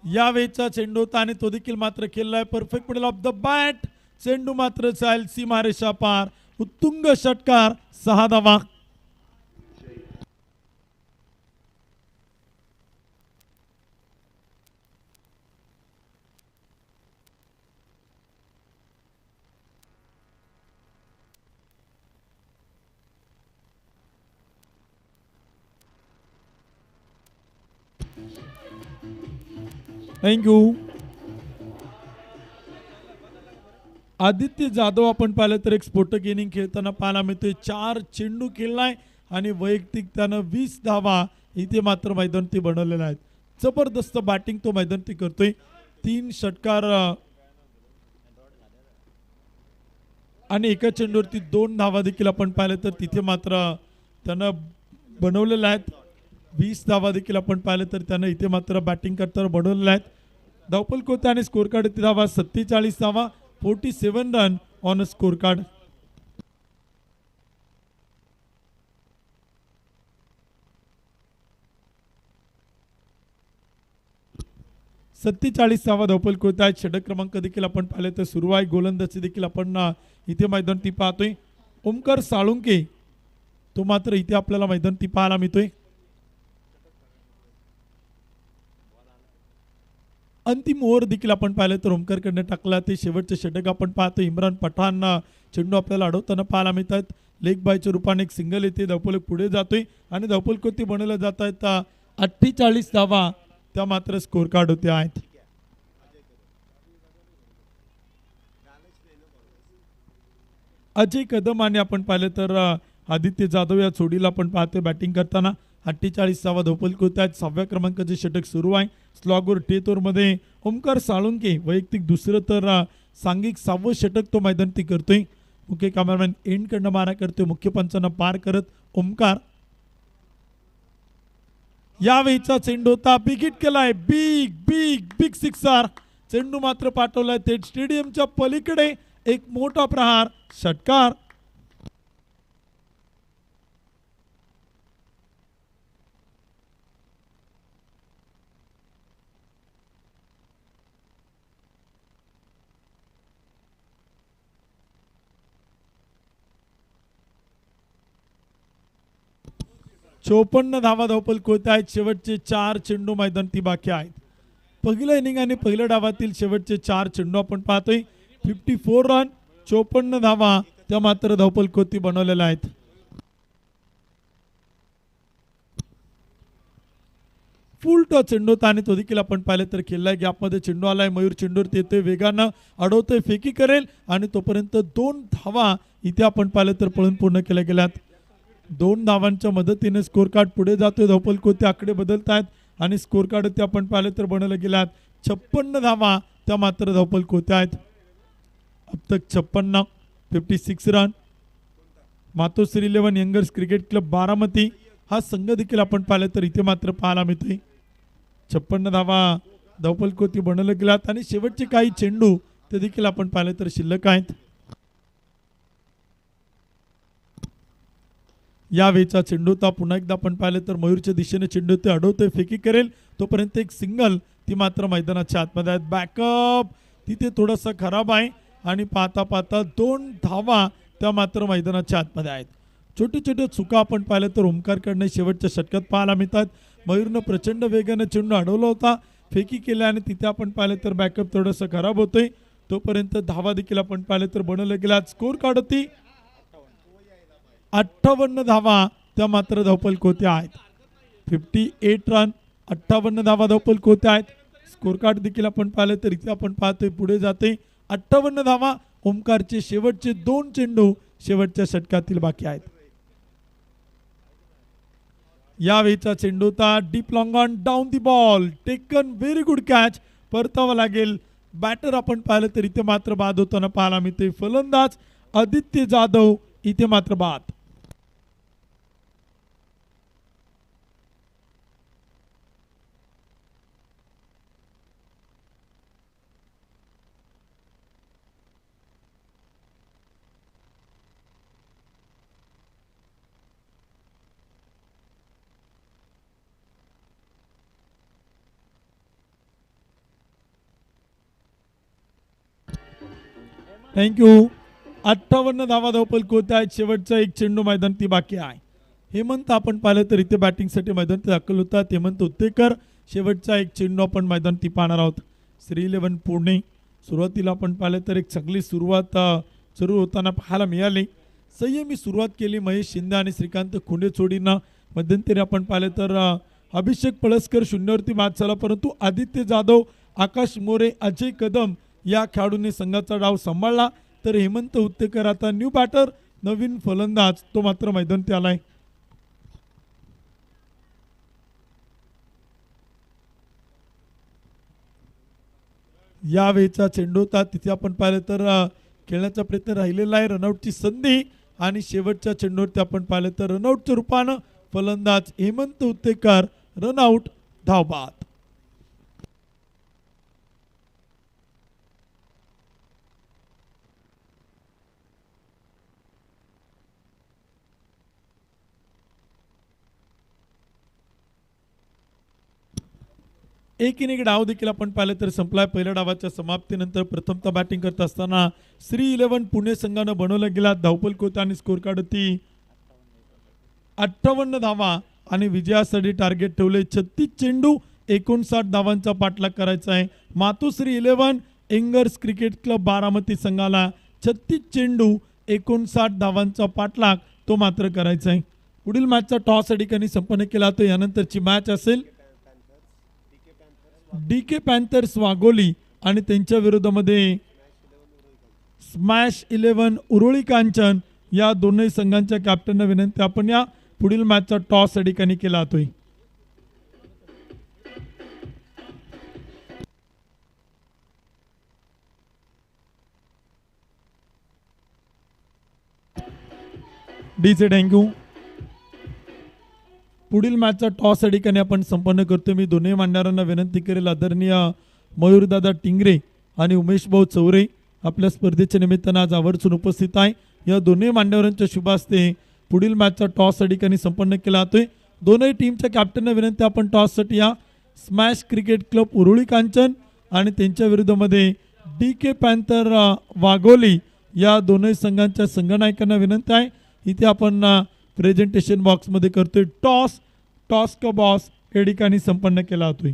यावेळेचा चेंडू होता आणि तो देखील मात्र खेळलाय perfect middle of the bat. चेंडू मात्र जाईल सीमारेषा पार, उत्तुंग षटकार, 6 धावा. थँक्यू. आदित्य जाधव आपण पाहिलं तर एक स्फोटक इनिंग खेळताना पाहायला मिळतोय. 4 चेंडू खेळलाय आणि वैयक्तिक त्यानं 20 धावा इथे मात्र मैदानावरती बनवलेल्या आहेत. जबरदस्त बॅटिंग तो मैदानावरती करतोय. 3 षटकार आणि एका चेंडूवरती 2 धावा देखील आपण पाहिलं तर तिथे मात्र त्यानं बनवलेल्या आहेत. 20 धावा देखील आपण पाहिलं तर त्यानं इथे मात्र बॅटिंग करताना बनवलेल्या आहेत. धावपल कोते आणि स्कोर कार्ड धावा 47 धावा 47 run on a score card. धावा धावपल कोते आहेत. षटक क्रमांक देखील आपण पाहिले तर सुरू आहे. गोलंदाजी देखील आपण इथे मैदान ती पाहतोय. ओमकार साळुंके तो मात्र इथे आपल्याला मैदान ती पाहायला मिळतोय. अंतिम ओव्हर देखील आपण पाहिलं तर ओमकारकडनं टाकला. ते शेवटचे षटक आपण पाहतो. इम्रान पठाण चेंडू आपल्याला अडवताना पाहायला मिळतात. लेग बायच्या रूपाने एक सिंगल येते. धावपल पुढे जातोय आणि धावपल कोती बनवल्या जात आहेत. 48 धावा त्या मात्र स्कोर कार्ड होते आहेत. अजय कदम आणि आपण पाहिलं तर आदित्य जाधव या जोडीला आपण पाहतोय बॅटिंग करताना. 48 धावा धावपल कोते आहेत. 6व्या क्रमांकाचे षटक सुरू आहे. स्लॉगवर डेथ ओव्हरमध्ये ओमकार साळुंके वैयक्तिक दुसरं तर सांघिक 6वं षटक तो मैदानी करतोय. मुख्य कॅमेरामॅन एंड कडनं मारा करतोय. मुख्य पंचांना पार करत ओमकार. यावेळीचा चेंडू होता बिग हिट केलाय. Big big big sixer. चेंडू मात्र पाठवलाय थेट स्टेडियमच्या पलीकडे. एक मोठा प्रहार षटकार. चोपन्न धावा धावपल कोते आहेत. शेवटचे 4 चेंडू मैदान ती बाकी आहेत. पहिलं इनिंग आणि पहिल्या डावातील शेवटचे 4 चेंडू आपण पाहतोय. 54 रन 54 धावा त्या मात्र धावपल कोती बनवलेल्या आहेत. फुल टॉस चेंडू आणि तो देखील आपण पाहिलं तर खेळलाय. गॅपमध्ये चेंडू आलाय. मयूर चेंडूवर येतोय वेगानं अडवतोय. फेकी करेल आणि तोपर्यंत 2 धावा इथे आपण पाहिलं तर पळून पूर्ण केल्या गेल्यात. 2 धावांच्या मदतीने स्कोर कार्ड पुढे जातोय. धावपल कोते आकडे बदलत आहेत आणि स्कोर कार्ड ते आपण पाहिलं तर बनवले गेल्यात. 56 धावा त्या मात्र धावपल कोते आहेत. अब तक 56 56 रन. मातोश्री 11 यंगर्स क्रिकेट क्लब बारामती हा संघ देखील आपण पाहिलं तर इथे मात्र पाहायला मिळतोय. 56 धावा धावपल कोती बनवले गेल्यात आणि शेवटचे काही चेंडू ते देखील आपण पाहिलं तर शिल्लक आहेत. यावेळीचा चेंडू ता पुन्हा एकदा आपण पाहिलं तर मयूरच्या दिशेने चेंडू ते अडवतोय. फेकी करेल तोपर्यंत एक सिंगल ती मात्र मैदानाच्या आतमध्ये आहेत. बॅकअप तिथे थोडासा खराब आहे आणि पाहता पाहता 2 धावा त्या मात्र मैदानाच्या आतमध्ये आहेत. छोटे छोटे चुका आपण पाहिलं तर ओमकारकडनं शेवटच्या षटकात पाहायला मिळतात. मयूरनं प्रचंड वेगाने चेंडू अडवला होता. फेकी केल्या आणि तिथे आपण पाहिलं तर बॅकअप थोडंसं खराब होतोय. तोपर्यंत धावा देखील आपण पाहिलं तर बनवलं गेला. स्कोर कार्ड होती 58 धावा त्या मात्र धावपल कोते आहेत. 58 रन 58 धावा धावपल कोते आहेत. स्कोर कार्ड देखील आपण पाहिलं तर इथे आपण पाहतोय पुढे जाते. 58 धावा ओमकारचे शेवटचे 2 चेंडू शेवटच्या षटकातील बाकी आहेत. यावेळीचा चेंडू होता deep long on down the ball taken very good catch. परतावा लागेल. बॅटर आपण पाहिलं तर इथे मात्र बाद होताना पाहायला मिळते. फलंदाज आदित्य जाधव इथे मात्र बाद. थँक्यू. 58 धावा धावपल कोते आहेत. शेवटचा एक चेंडू मैदान ती बाकी आहे. हेमंत आपण पाहिलं तर इथे बॅटिंगसाठी मैदान ते दाखल होतात. हेमंत उत्तेकर शेवटचा एक चेंडू आपण मैदान ती पाहणार आहोत. श्री 11 पुणे सुरुवातीला आपण पाहिलं तर एक चांगली सुरुवात सुरू होताना पाहायला मिळाली. संयमी सुरुवात केली महेश शिंदे आणि श्रीकांत खुंडे जोडीनं. मध्यंतरी आपण पाहिलं तर अभिषेक पळसकर शून्यवरती बाद झाला. परंतु आदित्य जाधव आकाश मोरे अजय कदम या खेळाडूंनी संघाचा डाव सांभाळला. तर हेमंत उत्तेकर आता न्यू बॅटर नवीन फलंदाज तो मात्र मैदानात आलाय. यावेळीचा चेंडू होता तिथे आपण पाहिलं तर खेळण्याचा प्रयत्न राहिलेला आहे. रनआउटची संधी आणि शेवटच्या चेंडूवरती आपण पाहिलं तर रनआउटच्या रूपानं फलंदाज हेमंत उत्तेकर रनआउट धावबाद. एक इनिंग डाव देखील आपण पाहिलं तर संपलाय. पहिल्या डावाच्या समाप्तीनंतर प्रथमतः बॅटिंग करत असताना श्री 11 पुणे संघानं बनवला गेला धावफलक होता आणि स्कोर कार्ड होती 58 धावा आणि विजयासाठी टार्गेट ठेवले 36 चेंडू 59 धावांचा पाठलाग करायचा आहे. मातोश्री 11 एंगर्स क्रिकेट क्लब बारामती संघाला 36 चेंडू 59 धावांचा पाठलाग तो मात्र करायचा आहे. पुढील मॅचचा टॉस या ठिकाणी संपन्न केला तो यानंतरची मॅच असेल डीके पॅन्थर्स वाघोली आणि त्यांच्या विरोधामध्ये स्मॅश 11 उरुळी कांचन या दोन्ही संघांच्या कॅप्टनना विनंती आपण या पुढील मॅचचा टॉस या ठिकाणी केला जातोय. डीचे थँक्यू. पुढील मॅचचा टॉस या ठिकाणी आपण संपन्न करतो. मी दोन्ही मान्यवरांना विनंती करेल आदरणीय मयूरदादा टिंगरे आणि उमेश भाऊ चौरे आपल्या स्पर्धेच्या निमित्तानं आज आवर्जून उपस्थित आहे. या दोन्ही मान्यवरांच्या शुभ हस्ते पुढील मॅचचा टॉस या ठिकाणी संपन्न केला जातोय. दोन्ही टीमच्या कॅप्टनना विनंती आपण टॉससाठी या smash cricket club Uruli Kanchan आणि त्यांच्या विरुद्धमध्ये डीके पॅन्थर वाघोली या दोन्ही संघांच्या संघनायकांना विनंती आहे. इथे आपण प्रेझेंटेशन बॉक्समध्ये करतोय टॉस का बॉस या ठिकाणी संपन्न केला जातोय.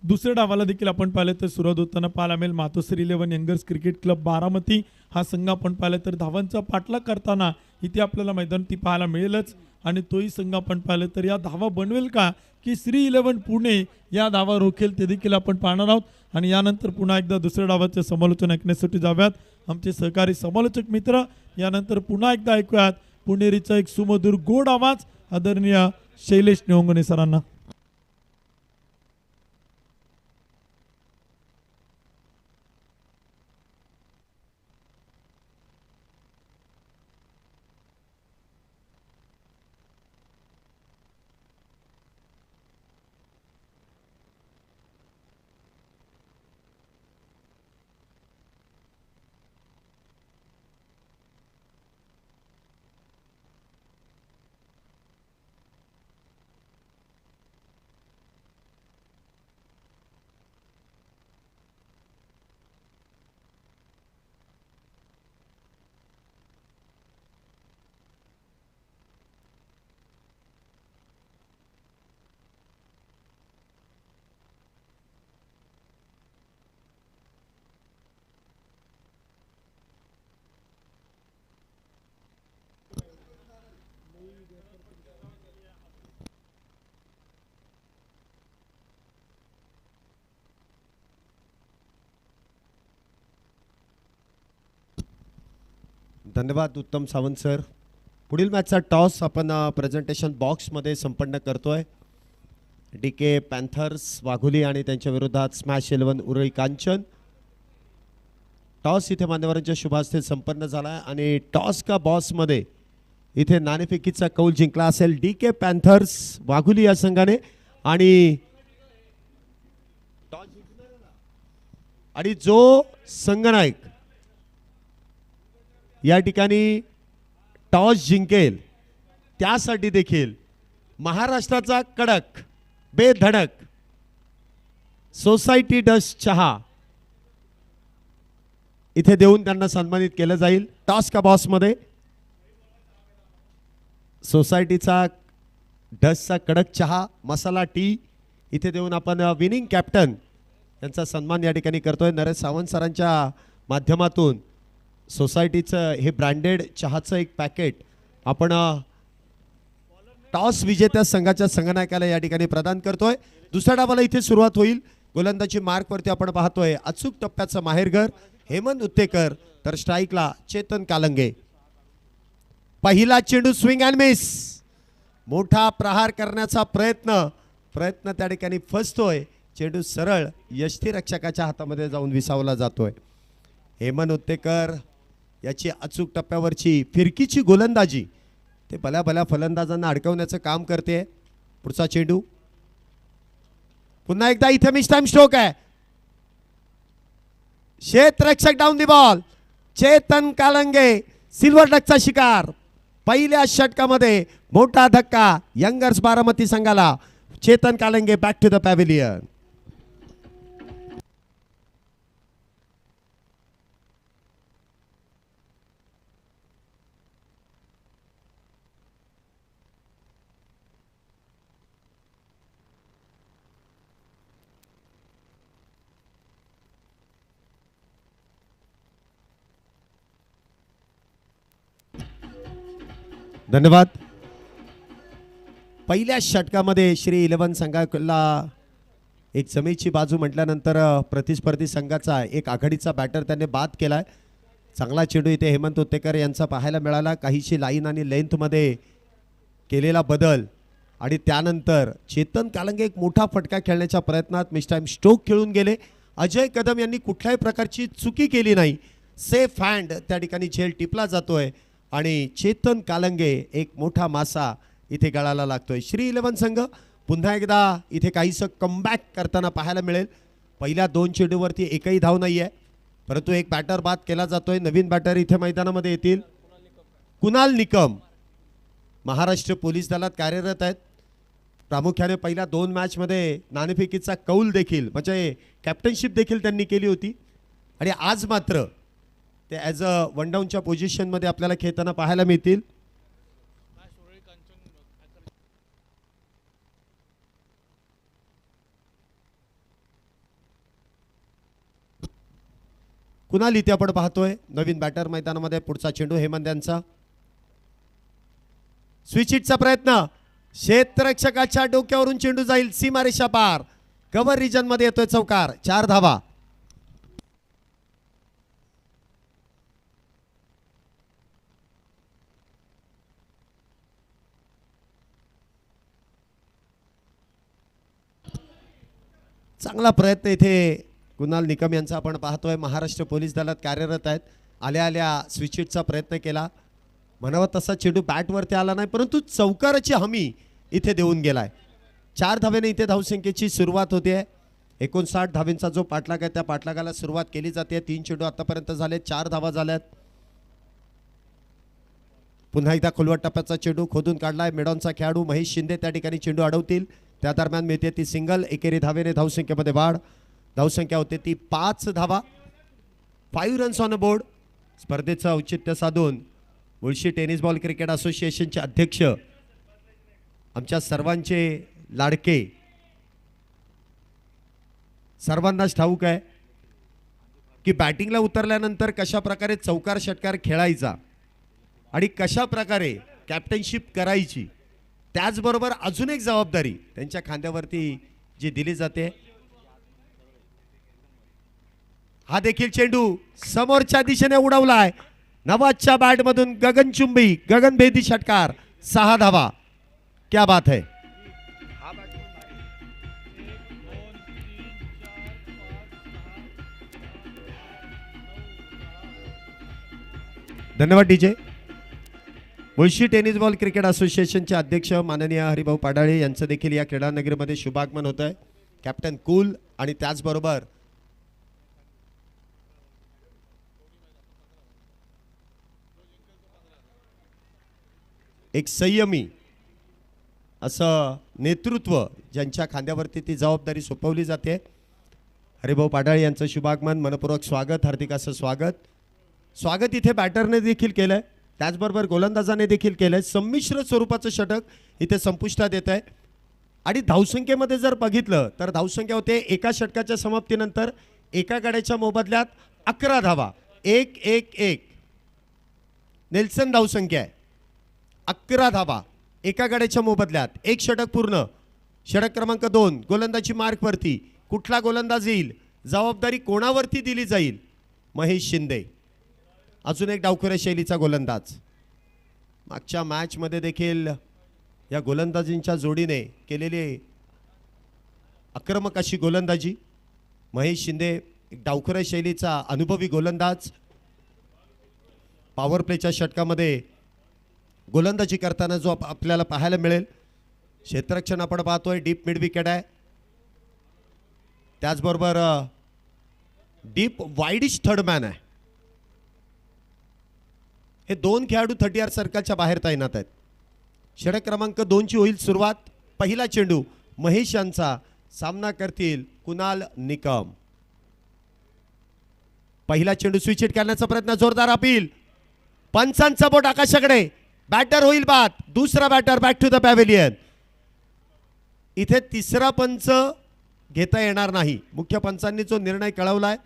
दुसऱ्या डावाला देखील आपण पाहिलं तर सुरुवात होताना पाहायला मिळेल मातोश्री 11 यंगर्स क्रिकेट क्लब बारामती हा संघ आपण पाहिलं तर धावांचा पाठलाग करताना इथे आपल्याला मैदानावरती पाहायला मिळेलच आणि तोही संघ आपण पाहिलं तर या धावा बनवेल का की श्री 11 पुणे या धावा रोखेल ते देखील आपण पाहणार आहोत. आणि यानंतर पुन्हा एकदा दुसऱ्या डावाचे समालोचन ऐकण्यासाठी जाऊयात आमचे सहकारी समालोचक मित्र. यानंतर पुन्हा एकदा ऐकूयात पुणेरीचा एक सुमधुर गोड आवाज आदरणीय शैलेश निवंगणे सरांना. धन्यवाद उत्तम सावंत सर. पुढील मॅचचा टॉस आपण प्रेझेंटेशन बॉक्समध्ये संपन्न करतोय. डीके पॅन्थर्स वाघोली आणि त्यांच्या विरोधात स्मॅश 11 उरुळी कांचन. टॉस इथे मान्यवरांच्या शुभ हस्ते संपन्न झाला आहे आणि टॉस का बॉसमध्ये इथे नाणेफेकीचा कौल जिंकला असेल डीके पॅन्थर्स वाघोली या संघाने आणि जो संघनायक या ठिकाणी टॉस जिंकेल त्यासाठी देखील महाराष्ट्राचा कडक बेधडक सोसायटी डस्ट चहा इथे देऊन त्यांना सन्मानित केलं जाईल. टॉस का बॉस मध्ये सोसायटीचा डस्टचा कडक चहा मसाला टी इथे देऊन आपण विनिंग कॅप्टन यांचा सन्मान या ठिकाणी करतोय. नरेश सावंत सरांच्या माध्यमातून सोसायटीचं हे ब्रँडेड चहाचं एक पॅकेट आपण टॉस विजेत्या संघाच्या संघनायकाला या ठिकाणी प्रदान करतोय. दुसऱ्या डावाला इथे सुरुवात होईल. गोलंदाजी मार्कवरती आपण पाहतोय अचूक टप्प्याचं माहेरघर हेमंत उत्तेकर तर स्ट्राईकला चेतन कालंगे. पहिला चेंडू स्विंग अँड मिस. मोठा प्रहार करण्याचा प्रयत्न त्या ठिकाणी फसतोय. चेंडू सरळ यष्टीरक्षकाच्या हातामध्ये जाऊन विसावला जातोय. हेमंत उत्तेकर याची अचूक टप्प्यावरची फिरकीची गोलंदाजी ते भल्या फलंदाजांना अडकवण्याचं काम करते. पुढचा चेंडू पुन्हा एकदा इथे मिस टाइम स्ट्रोक आहे. क्षेत्ररक्षक down the ball. Chetan Kalange silver डकचा शिकार. पहिल्या षटकामध्ये मोठा धक्का यंगर्स बारामती संघाला. Chetan Kalange back to the pavilion. धन्यवाद. पहिल्या षटकामध्ये श्री 11 संघाला एक जमेची बाजू म्हटल्यानंतर प्रतिस्पर्धी संघाचा एक आघाडीचा बॅटर त्याने बाद केलाय. चांगला चेंडू इथे हेमंत उत्तेकर यांचा पाहायला मिळाला. काहीशी लाईन आणि लेंथमध्ये केलेला बदल आणि त्यानंतर चेतन कालंगे एक मोठा फटका खेळण्याच्या प्रयत्नात मिस टाइम स्ट्रोक खेळून गेले. अजय कदम यांनी कुठल्याही प्रकारची चुकी केली नाही. सेफ हँड त्या ठिकाणी झेल टिपला जातोय आणि चेतन कालंगे एक मोठा मासा इथे गळाला लागतोय. श्री 11 संघ पुन्हा एकदा इथे काहीसं कमबॅक करताना पाहायला मिळेल. पहिल्या 2 चेंडूवरती एकही धाव नाही आहे, परंतु एक बॅटर बाद केला जातोय. नवीन बॅटर इथे मैदानामध्ये येतील. कुणाल निकम महाराष्ट्र पोलीस दलात कार्यरत आहेत. प्रामुख्याने पहिल्या 2 मॅचमध्ये नाणेफेकीचा कौल देखील म्हणजे कॅप्टनशिप देखील त्यांनी केली होती आणि आज मात्र ते ॲज अ वन डाऊनच्या पोझिशनमध्ये आपल्याला खेळताना पाहायला मिळतील. कुणाल इथे आपण पाहतोय नवीन बॅटर मैदानामध्ये. पुढचा चेंडू हेमंत यांचा. स्विच हिटचा प्रयत्न. क्षेत्ररक्षकाच्या डोक्यावरून चेंडू जाईल सीमारेषा पार. कव्हर रिजन मध्ये येतोय चौकार. 4 धावा. चांगला प्रयत्न इथे कुणाल निकम यांचा आपण पाहतोय. महाराष्ट्र पोलीस दलात कार्यरत आहेत. आल्या आल्या स्विच हिटचा प्रयत्न केला. म्हणावा तसा चेंडू बॅटवरती आला नाही, परंतु चौकाराची हमी इथे देऊन गेलाय. 4 धावेने इथे धावसंख्येची सुरुवात होते. 59 धावेंचा जो पाठलाग आहे त्या पाठलागाला सुरुवात केली जाते. 3 चेंडू आतापर्यंत झाले. 4 धावा झाल्यात. पुन्हा एकदा खोलवट टप्प्याचा चेंडू खोदून काढलाय. मेडॉनचा खेळाडू महेश शिंदे त्या ठिकाणी चेंडू अडवतील. त्या दरम्यान मिळते ती सिंगल. एकेरी धावेने धावसंख्येमध्ये वाढ. धावसंख्या होते ती 5 धावा. 5 रन्स ऑन अ बोर्ड. स्पर्धेचं औचित्य साधून मुळशी टेनिस बॉल क्रिकेट असोसिएशनचे अध्यक्ष आमच्या सर्वांचे लाडके, सर्वांनाच ठाऊक आहे की बॅटिंगला उतरल्यानंतर कशा प्रकारे चौकार षटकार खेळायचा आणि कशा प्रकारे कॅप्टनशिप करायची, त्याचबरोबर अजून एक जबाबदारी त्यांच्या खांद्यावरती जी दिली जाते. हा देखील चेंडू समोरच्या दिशेने उडवलाय. नवाजच्या बॅटमधून गगनचुंबी गगनभेदी षटकार. 6 धावा. क्या बात है. धन्यवाद DJ. Mulshi tennis ball cricket असोसिएशनचे अध्यक्ष माननीय हरिभाऊ पाडाळे यांचं देखील या क्रीडा नगरीमध्ये शुभागमन होत आहे. कॅप्टन कूल आणि त्याचबरोबर एक संयमी असं नेतृत्व ज्यांच्या खांद्यावरती ती जबाबदारी सोपवली जाते. हरिभाऊ पाडाळे यांचं शुभागमन, मनपूर्वक स्वागत, हार्दिक असं स्वागत. स्वागत इथे बॅटरने देखील केलंय, त्याचबरोबर गोलंदाजाने देखील केलंय. संमिश्र स्वरूपाचं षटक इथे संपुष्टात येत आहे आणि धावसंख्येमध्ये जर बघितलं तर धावसंख्या होते एका षटकाच्या समाप्तीनंतर एका गड्याच्या मोबदल्यात 11 धावा. 1-1-1 नेल्सन धावसंख्या आहे. 11 धावा एका गड्याच्या मोबदल्यात. एक षटक पूर्ण. षटक क्रमांक 2 गोलंदाजी मार्कवरती. कुठला गोलंदाज येईल, जबाबदारी कोणावरती दिली जाईल? महेश शिंदे. अजून एक डावखुऱ्या शैलीचा गोलंदाज. मागच्या मॅचमध्ये देखील या गोलंदाजींच्या जोडीने केलेली आक्रमक अशी गोलंदाजी. महेश शिंदे एक डावखुऱ्या शैलीचा अनुभवी गोलंदाज, पॉवर प्लेच्या षटकामध्ये गोलंदाजी करताना जो आपल्याला पाहायला मिळेल. क्षेत्ररक्षण आपण पाहतोय, डीप मिड विकेट आहे, त्याचबरोबर डीप वाईडिश थर्ड मॅन आहे. हे दोन खेळाडू 30 सर्कलच्या बाहेर तैनात आहेत. षटक क्रमांक 2ची होईल सुरुवात. पहिला चेंडू महेश यांचा, सामना करतील कुणाल निकम. पहिला चेंडू स्विच हिट करण्याचा प्रयत्न, जोरदार अपील, पंचांचा बोट आकाशाकडे, बॅटर होईल बाद. दुसरा batter back to the pavilion. इथे तिसरा पंच घेता येणार नाही. मुख्य पंचांनी जो निर्णय कळवलाय,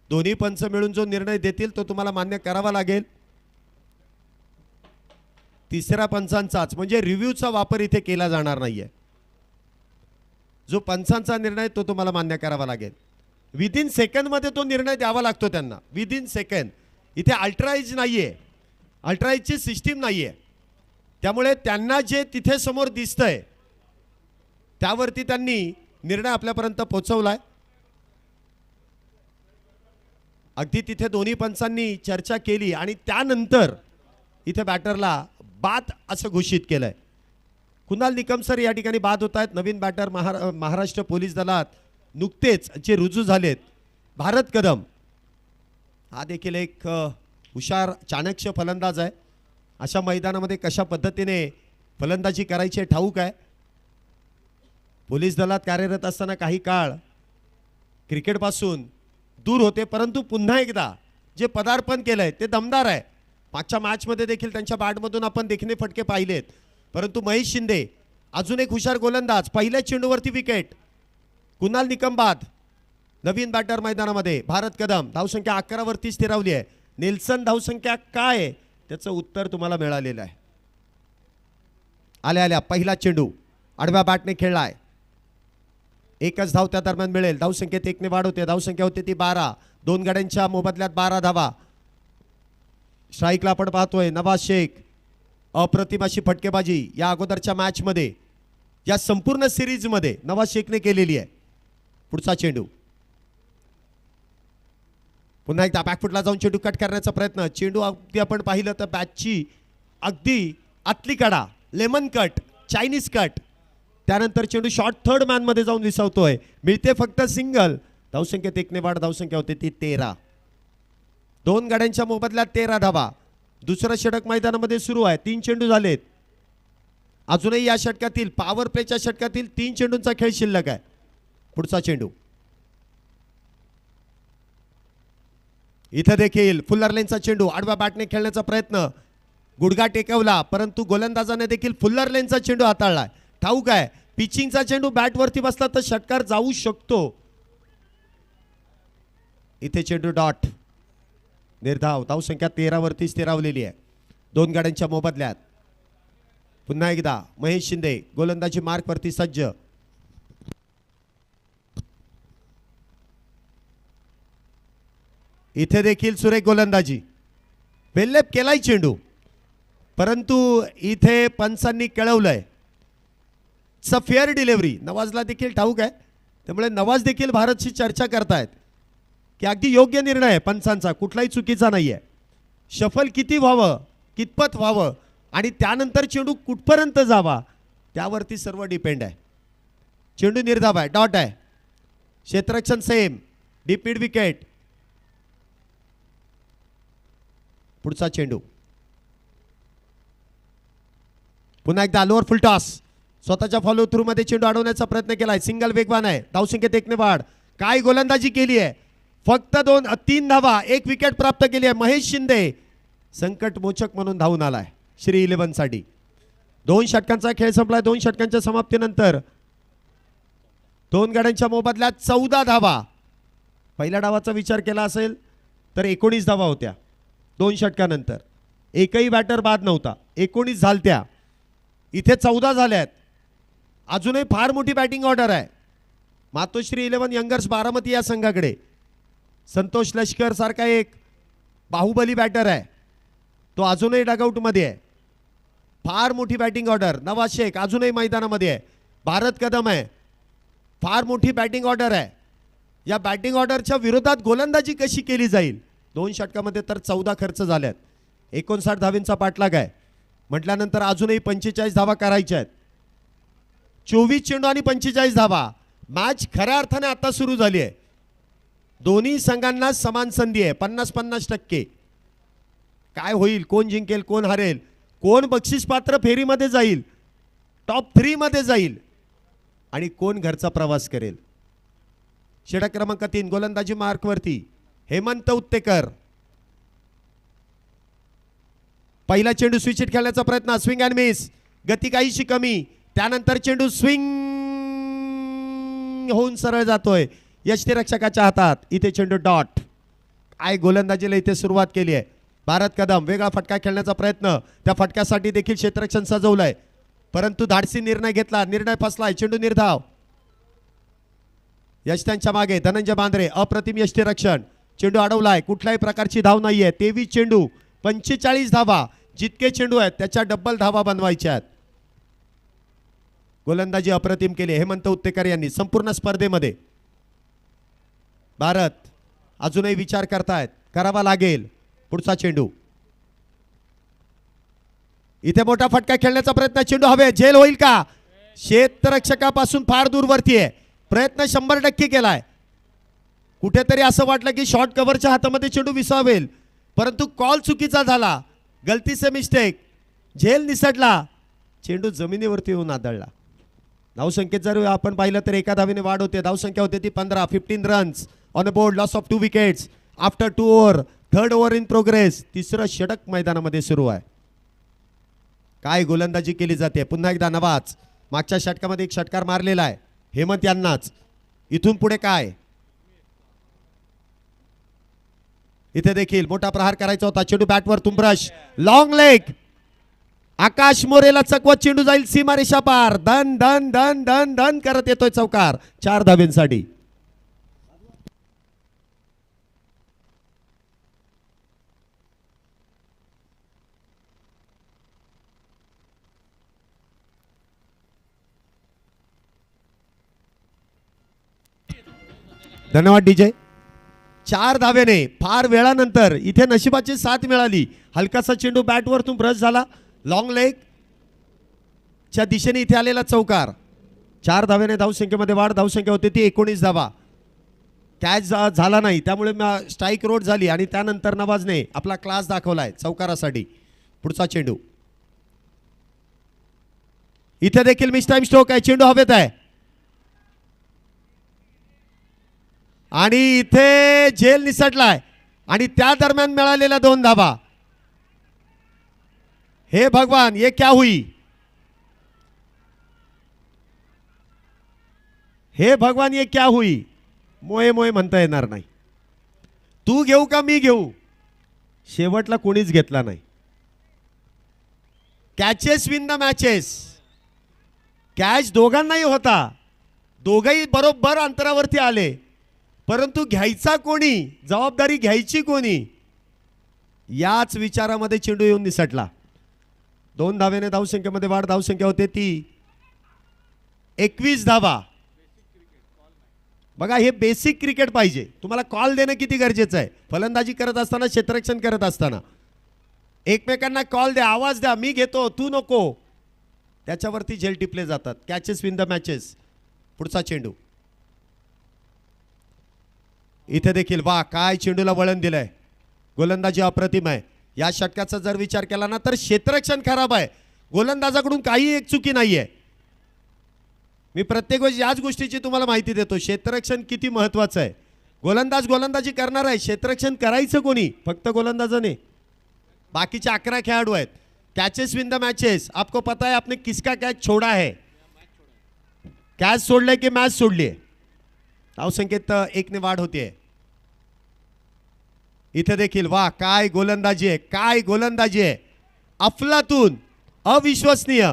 दोन्ही पंच मिळून जो निर्णय देतील तो तुम्हाला मान्य करावा लागेल. तिसऱ्या पंचांचाच म्हणजे रिव्ह्यूचा वापर इथे केला जाणार नाहीये. जो पंचांचा निर्णय तो तुम्हाला मान्य करावा लागेल. विदिन सेकंडमध्ये तो निर्णय द्यावा लागतो त्यांना, विदिन सेकंड. इथे अल्ट्राइज नाहीये, अल्ट्राइजची सिस्टीम नाहीये, त्यामुळे त्यांना जे तिथे समोर दिसतंय त्यावरती त्यांनी निर्णय आपल्यापर्यंत पोहोचवलाय. अगदी तिथे दोन्ही पंचांनी चर्चा केली आणि त्यानंतर इथे बॅटरला बाद असं घोषित केलंय. कुणाल निकम सर या ठिकाणी बाद होत आहेत. नवीन बॅटर महाराष्ट्र पोलीस दलात नुकतेच जे रुजू झालेत, भारत कदम. हा देखील एक हुशार चाणक्य फलंदाज आहे. अशा मैदानामध्ये कशा पद्धतीने फलंदाजी करायची आहे ठाऊक आहे. पोलीस दलात कार्यरत असताना काही काळ क्रिकेटपासून दूर होते, परंतु पुन्हा एकदा जे पदार्पण केलंय ते दमदार आहे. मागच्या मॅचमध्ये देखील त्यांच्या बॅटमधून आपण देखणे फटके पाहिलेत. परंतु महेश शिंदे अजून एक हुशार गोलंदाज, पहिल्या चेंडूवरती विकेट. कुणाल निकम बाद. नवीन बॅटर मैदानामध्ये भारत कदम. धावसंख्या 11 वरती स्थिरावली आहे. नेल्सन धावसंख्या काय आहे त्याचं उत्तर तुम्हाला मिळालेलं आहे. आल्या आल्या पहिला चेंडू आडव्या बॅटने खेळलाय. एकच धाव त्या दरम्यान मिळेल. धावसंख्येत 1ने वाढ होते. धावसंख्या होते ती 12. दोन गाड्यांच्या मोबदल्यात 12 धावा. स्ट्राईकला आपण पाहतोय नवाज शेख. अप्रतिम अशी फटकेबाजी या अगोदरच्या मॅचमध्ये, या संपूर्ण सिरीजमध्ये नवाज शेखने केलेली आहे. पुढचा चेंडू पुन्हा एकदा बॅकफुटला जाऊन चेंडू कट करण्याचा प्रयत्न. चेंडू अगदी आपण पाहिलं तर बॅटची अगदी आतली कडा, लेमन कट, चायनीज कट. त्यानंतर चेंडू शॉर्ट थर्ड मॅन मध्ये जाऊन विसावतोय. मिळते फक्त सिंगल. धावसंख्येत 1ने वाढ. धावसंख्या होते ती 13. दोन गाड्यांच्या मोबदल्यात 13 धावा. दुसरं षटक मैदानामध्ये सुरू आहे. 3 चेंडू झालेत. अजूनही या षटकातील पॉवर प्लेच्या षटकातील 3 चेंडूंचा खेळ शिल्लक आहे. पुढचा चेंडू इथे देखील फुल्लर लेनचा चेंडू आडव्या बॅटने खेळण्याचा प्रयत्न. गुडघा टेकवला, परंतु गोलंदाजाने देखील फुल्लर लेनचा चेंडू हाताळलाय. ठाऊक आहे पिचिंगचा चेंडू बॅटवरती बसला तर षटकार जाऊ शकतो. इथे चेंडू डॉट, निर्धाव. धावसंख्या 13 वरती स्थिरावलेली आहे. दोन गाड्यांच्या मोबदल्यात पुन्हा एकदा महेश शिंदे गोलंदाजी मार्क वरती सज्ज. इथे देखील सुरेख गोलंदाजी. वेल्लेप केलाय चेंडू, परंतु इथे पंचांनी कळवलंय फेअर डिलिव्हरी. नवाजला देखील ठाऊक आहे, त्यामुळे नवाज देखील भारतशी चर्चा करतायत की अगदी योग्य निर्णय आहे पंचांचा, कुठलाही चुकीचा नाही आहे. शफल किती व्हावं, कितपत व्हावं आणि त्यानंतर चेंडू कुठपर्यंत जावा त्यावरती सर्व डिपेंड आहे. चेंडू निर्धाव आहे, डॉट आहे. क्षेत्ररक्षण सेम. Deep mid wicket. पुढचा चेंडू पुन्हा एकदा लोअर फुल टॉस. स्वतःच्या फॉलो थ्रू मध्ये चेंडू अडवण्याचा प्रयत्न केलाय. सिंगल वेगवान आहे. धावसंख्येत 1ने वाढ. काय गोलंदाजी केली आहे. फक्त 3 धावा, 1 विकेट प्राप्त केली आहे. महेश शिंदे संकट मोचक म्हणून धावून आलाय श्री 11 साठी. 2 षटकांचा खेळ संपलाय. 2 षटकांच्या समाप्तीनंतर 2 गाड्यांच्या मोबदल्यात 14 धावा. पहिल्या डावाचा विचार केला असेल तर 19 धावा होत्या 2 षटकानंतर. एकही बॅटर बाद नव्हता. 19 झालत्या, इथे 14 झाल्यात. अजूनही फार मोठी बॅटिंग ऑर्डर आहे मातोश्री 11 यंगर्स बारामती या संघाकडे. संतोष लष्कर सारखा एक बाहुबली बॅटर आहे, तो अजूनही डगआउटमध्ये आहे. फार मोठी बॅटिंग ऑर्डर. नवाज शेख अजूनही मैदानामध्ये आहे. भारत कदम आहे. फार मोठी बॅटिंग ऑर्डर आहे. या बॅटिंग ऑर्डरच्या विरोधात गोलंदाजी कशी केली जाईल. 2 षटकामध्ये तर 14 खर्च झाल्यात. 59 धावींचा पाठलाग आहे म्हटल्यानंतर अजूनही 45 धावा करायच्या आहेत. 24 चेंडू आणि 45 धावा. मॅच खऱ्या अर्थाने आता सुरू झाली आहे. दोन्ही संघांना समान संधी आहे. 50-50%. काय होईल, कोण जिंकेल, कोण हरेल, कोण बक्षीस पात्र फेरीमध्ये जाईल, टॉप 3 मध्ये जाईल आणि कोण घरचा प्रवास करेल. षटक क्रमांक 3 गोलंदाजी मार्कवरती हेमंत उत्तेकर. पहिला चेंडू स्विच हिट खेळण्याचा प्रयत्न, स्विंग अँड मिस, गती काहीशी कमी. त्यानंतर चेंडू स्विंग होऊन सरळ जातोय यष्टीरक्षकाच्या हातात. इथे चेंडू डॉट. काय गोलंदाजीला इथे सुरुवात केली आहे. भारत कदम वेगळा फटका खेळण्याचा प्रयत्न, त्या फटक्यासाठी देखील क्षेत्ररक्षण सजवलंय परंतु धाडसी निर्णय घेतला, निर्णय फसलाय. चेंडू निर्धाव. यष्ट्यांच्या मागे धनंजय बांद्रे अप्रतिम यष्टीरक्षण. चेंडू अडवलाय, कुठल्याही प्रकारची धाव नाहीये. 23 चेंडू 45 धावा. जितके चेंडू आहेत त्याच्या डबल धावा बनवायच्या आहेत. गोलंदाजी अप्रतिम केली हेमंत उत्तेकर यांनी संपूर्ण स्पर्धेमध्ये. भारत अजूनही विचार करतायत, करावा लागेल. पुढचा चेंडू, इथे मोठा फटका खेळण्याचा प्रयत्न, चेंडू हवे, झेल होईल का. क्षेत्ररक्षकापासून फार दूर वरती आहे. प्रयत्न 100% केलाय. कुठेतरी असं वाटलं की शॉर्ट कव्हरच्या हातामध्ये चेंडू विसावेल परंतु कॉल चुकीचा झाला. गलती से मिस्टेक. झेल निसटला, चेंडू जमिनीवरती येऊन आदळला. धावसंख्येत जर आपण पाहिलं तर एका धावेने वाढ होते. धावसंख्या होते ती 15. 15 runs on a board. Loss of 2 wickets after 2 over. 3rd over in progress. तिसरं षटक मैदानामध्ये सुरू आहे. काय गोलंदाजी केली जाते. पुन्हा एकदा नवाज. मागच्या षटकामध्ये एक षटकार मारलेला आहे हेमंत यांनाच. इथून पुढे काय, इथे देखील मोठा प्रहार करायचा होता. चेंडू बॅटवर तुंबरश, लॉंग लेग. आकाश मोरेला चकवत चेंडू जाईल सीमारेषा पार. धन धन धन धन धन करत येतोय चौकार 4 धाब्यांसाठी. धन्यवाद डीजे. 4 धावेने फार वेळानंतर इथे नशिबाची साथ मिळाली. हलकासा चेंडू बॅटवरतून ब्रश झाला. लॉंग लेग च्या दिशेने इथे आलेला चौकार. 4 धावेने धावसंख्येमध्ये वाढ. धावसंख्या होती ती 19 धावा. कॅच झाला नाही त्यामुळे स्ट्राईक रोड झाली आणि त्यानंतर नवाजने आपला क्लास दाखवलाय चौकारासाठी. पुढचा चेंडू, इथे देखील मिस टाइम स्ट्रोक आहे. चेंडू हवेत आहे आणि इथे झेल निसटलाय आणि त्या दरम्यान मिळालेल्या 2 धावा. हे भगवान, ये क्या हुई. हे भगवान ये क्या हुई. मोये मोये म्हणता येणार नाही. तू घेऊ का मी घेऊ, शेवटला कोणीच घेतला नाही. Catches win the matches. Catch दोघांनाही होता, दोघंही बरोबर अंतरावरती आले परंतु घ्यायचा कोणी, जबाबदारी घ्यायची कोणी, याच विचारामध्ये चेंडू येऊन निसटला. 2 धावेने धावसंख्येमध्ये वाढ. धावसंख्या होते ती 21 धावा. बघा, हे बेसिक क्रिकेट पाहिजे. तुम्हाला कॉल देणं किती गरजेचं आहे. फलंदाजी करत असताना, क्षेत्ररक्षण करत असताना एकमेकांना कॉल द्या, आवाज द्या, मी घेतो तू नको. त्याच्यावरती झेल टिपले जातात. Catches win the matches. पुढचा चेंडू, इथे देखील वा, काय चेंडूला वळण दिलंय. गोलंदाजी अप्रतिम आहे. या षटकाचा जर विचार केला ना तर क्षेत्ररक्षण खराब आहे. गोलंदाजाकडून काही एक चुकी नाहीये. मी प्रत्येक वेळेस याच गोष्टीची तुम्हाला माहिती देतो. क्षेत्ररक्षण किती महत्त्वाचं आहे. गोलंदाज गोलंदाजी करणार आहे, क्षेत्ररक्षण करायचं कोणी, फक्त गोलंदाजाने. बाकीचे 11 खेळाडू आहेत. Catches win the matches. आपको पता है आपने किसका कैच छोड़ा है. कैच सोडले की मॅच सोडली. धावसंख्येत 1 ने वाढ होतीये. इथे देखील वा, काय गोलंदाजी आहे, काय गोलंदाजी आहे. अफलातून, अविश्वसनीय.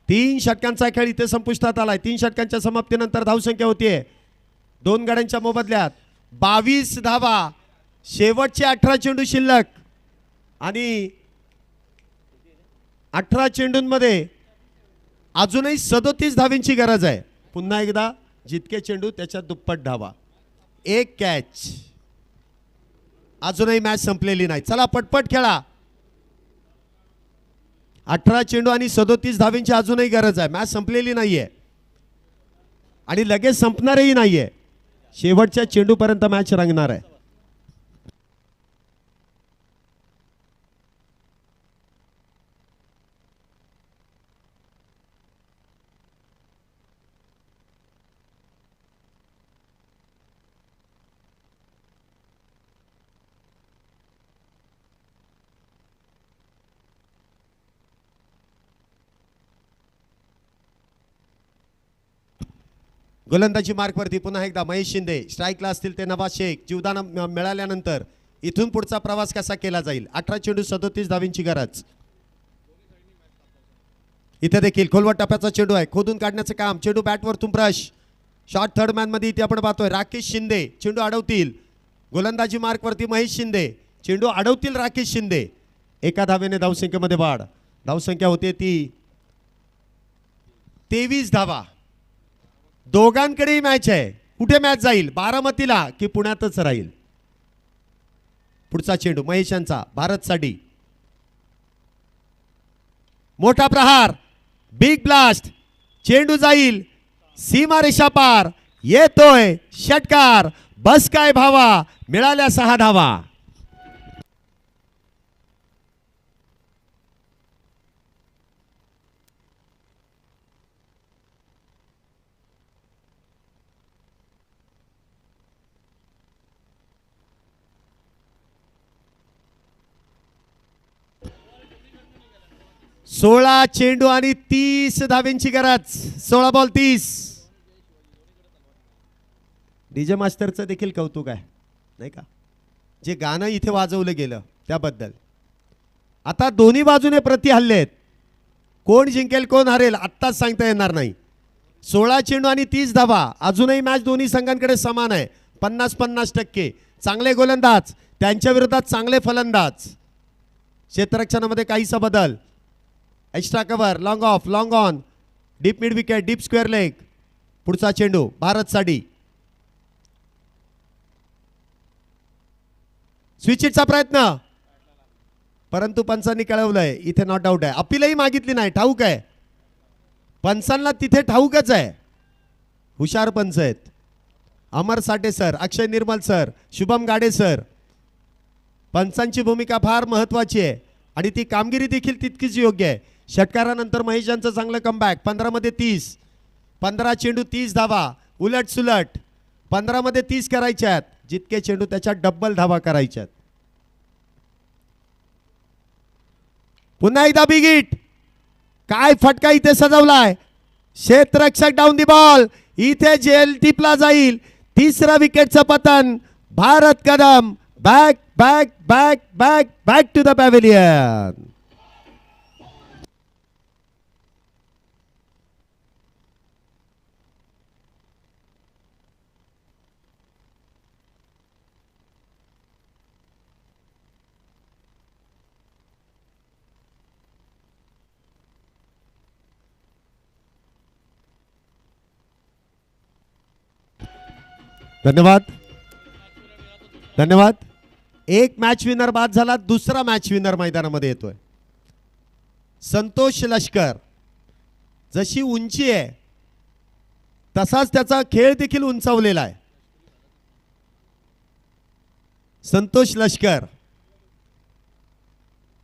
3 षटकांचा खेळ इथे संपुष्टात आलाय. 3 षटकांच्या समाप्तीनंतर धावसंख्या होतीये 2 गड्यांच्या मोबदल्यात 22 धावा. शेवटचे 18 चेंडू शिल्लक आणि 18 चेंडूंमध्ये अजूनही 37 धावींची गरज आहे. पुन्हा एकदा जितके चेंडू त्याच्या दुप्पट धावा. एक कॅच. अजूनही मॅच संपलेली नाही. चला पटपट खेळा. 18 चेंडू आणि 37 धावींची अजूनही गरज आहे. मॅच संपलेली नाहीये आणि लगेच संपणारही नाहीये. शेवटच्या चेंडूपर्यंत मॅच रंगणार आहे. गोलंदाजी मार्कवरती पुन्हा एकदा महेश शिंदे. स्ट्राईकला असतील ते नवाज शेख. जीवदान मिळाल्यानंतर इथून पुढचा प्रवास कसा केला जाईल. 18 चेंडू 37 धावींची गरज. इथे देखील खोलवर टप्प्याचा चेंडू आहे. खोदून काढण्याचं काम. चेंडू बॅटवर तुंब्रश. शॉर्ट थर्ड मॅन मध्ये इथे आपण पाहतोय राकेश शिंदे. चेंडू अडवतील. गोलंदाजी मार्कवरती महेश शिंदे. चेंडू अडवतील राकेश शिंदे. एका धावेने धावसंख्येमध्ये वाढ. धावसंख्या होते ती 23 धावा. दोघांकडेही मॅच आहे. कुठे मॅच जाईल. बारामतीला की पुण्यातच राहील. पुढचा चेंडू महेशांचा भारतसाठी. मोठा प्रहार. Big blast. चेंडू जाईल सीमारेषा पार. येतोय षटकार. बस काय भावा. मिळाल्या 6 धावा. सोळा चेंडू आणि 30 धावेंची गरज. 16 बॉल 30. डीजे मास्टरचं देखील कौतुक आहे नाही का. जे गाणं इथे वाजवलं गेलं त्याबद्दल. आता दोन्ही बाजूने प्रति हल्ले आहेत. कोण जिंकेल कोण हरेल आत्ताच सांगता येणार नाही. 16 चेंडू आणि 30 धावा. अजूनही मॅच दोन्ही संघांकडे समान आहे. 50-50%. चांगले गोलंदाज त्यांच्या विरोधात चांगले फलंदाज. क्षेत्ररक्षणामध्ये काहीसा बदल. Extra cover. Long of. Long on. Deep mid wicket. Deep square leg. पुढचा चेंडू भारतसाठी. स्विचिटचा प्रयत्न परंतु पंचांनी कळवलंय इथे नॉट आउट आहे. अपीलही मागितली नाही. ठाऊक आहे पंचांना तिथे. ठाऊकच आहे. हुशार पंच आहेत. अमर साठे सर, अक्षय निर्मल सर, शुभम गाडे सर. पंचांची भूमिका फार महत्वाची आहे आणि ती कामगिरी देखील तितकीच योग्य आहे. षटकारानंतर महेशांचं चांगलं कमबॅक. 15 मध्ये 30. 15 चेंडू 30 धावा. उलट सुलट 15 मध्ये 30 करायच्यात. जितके चेंडू त्याच्या डब्बल धावा करायच्यात. पुन्हा एकदा बिग हिट. काय फटका इथे सजवलाय. क्षेत्ररक्षक डाऊन दी बॉल. इथे जेल टिपला जाईल. तिसरा विकेटचं पतन. Bharat Kadam. Back back back back back to the pavilion. धन्यवाद. धन्यवाद. एक मॅच विनर बाद झाला. दुसरा मॅच विनर मैदानामध्ये येतोय. संतोष लष्कर. जशी उंची आहे तसाच त्याचा खेळ देखील उंचावलेला आहे. संतोष लष्कर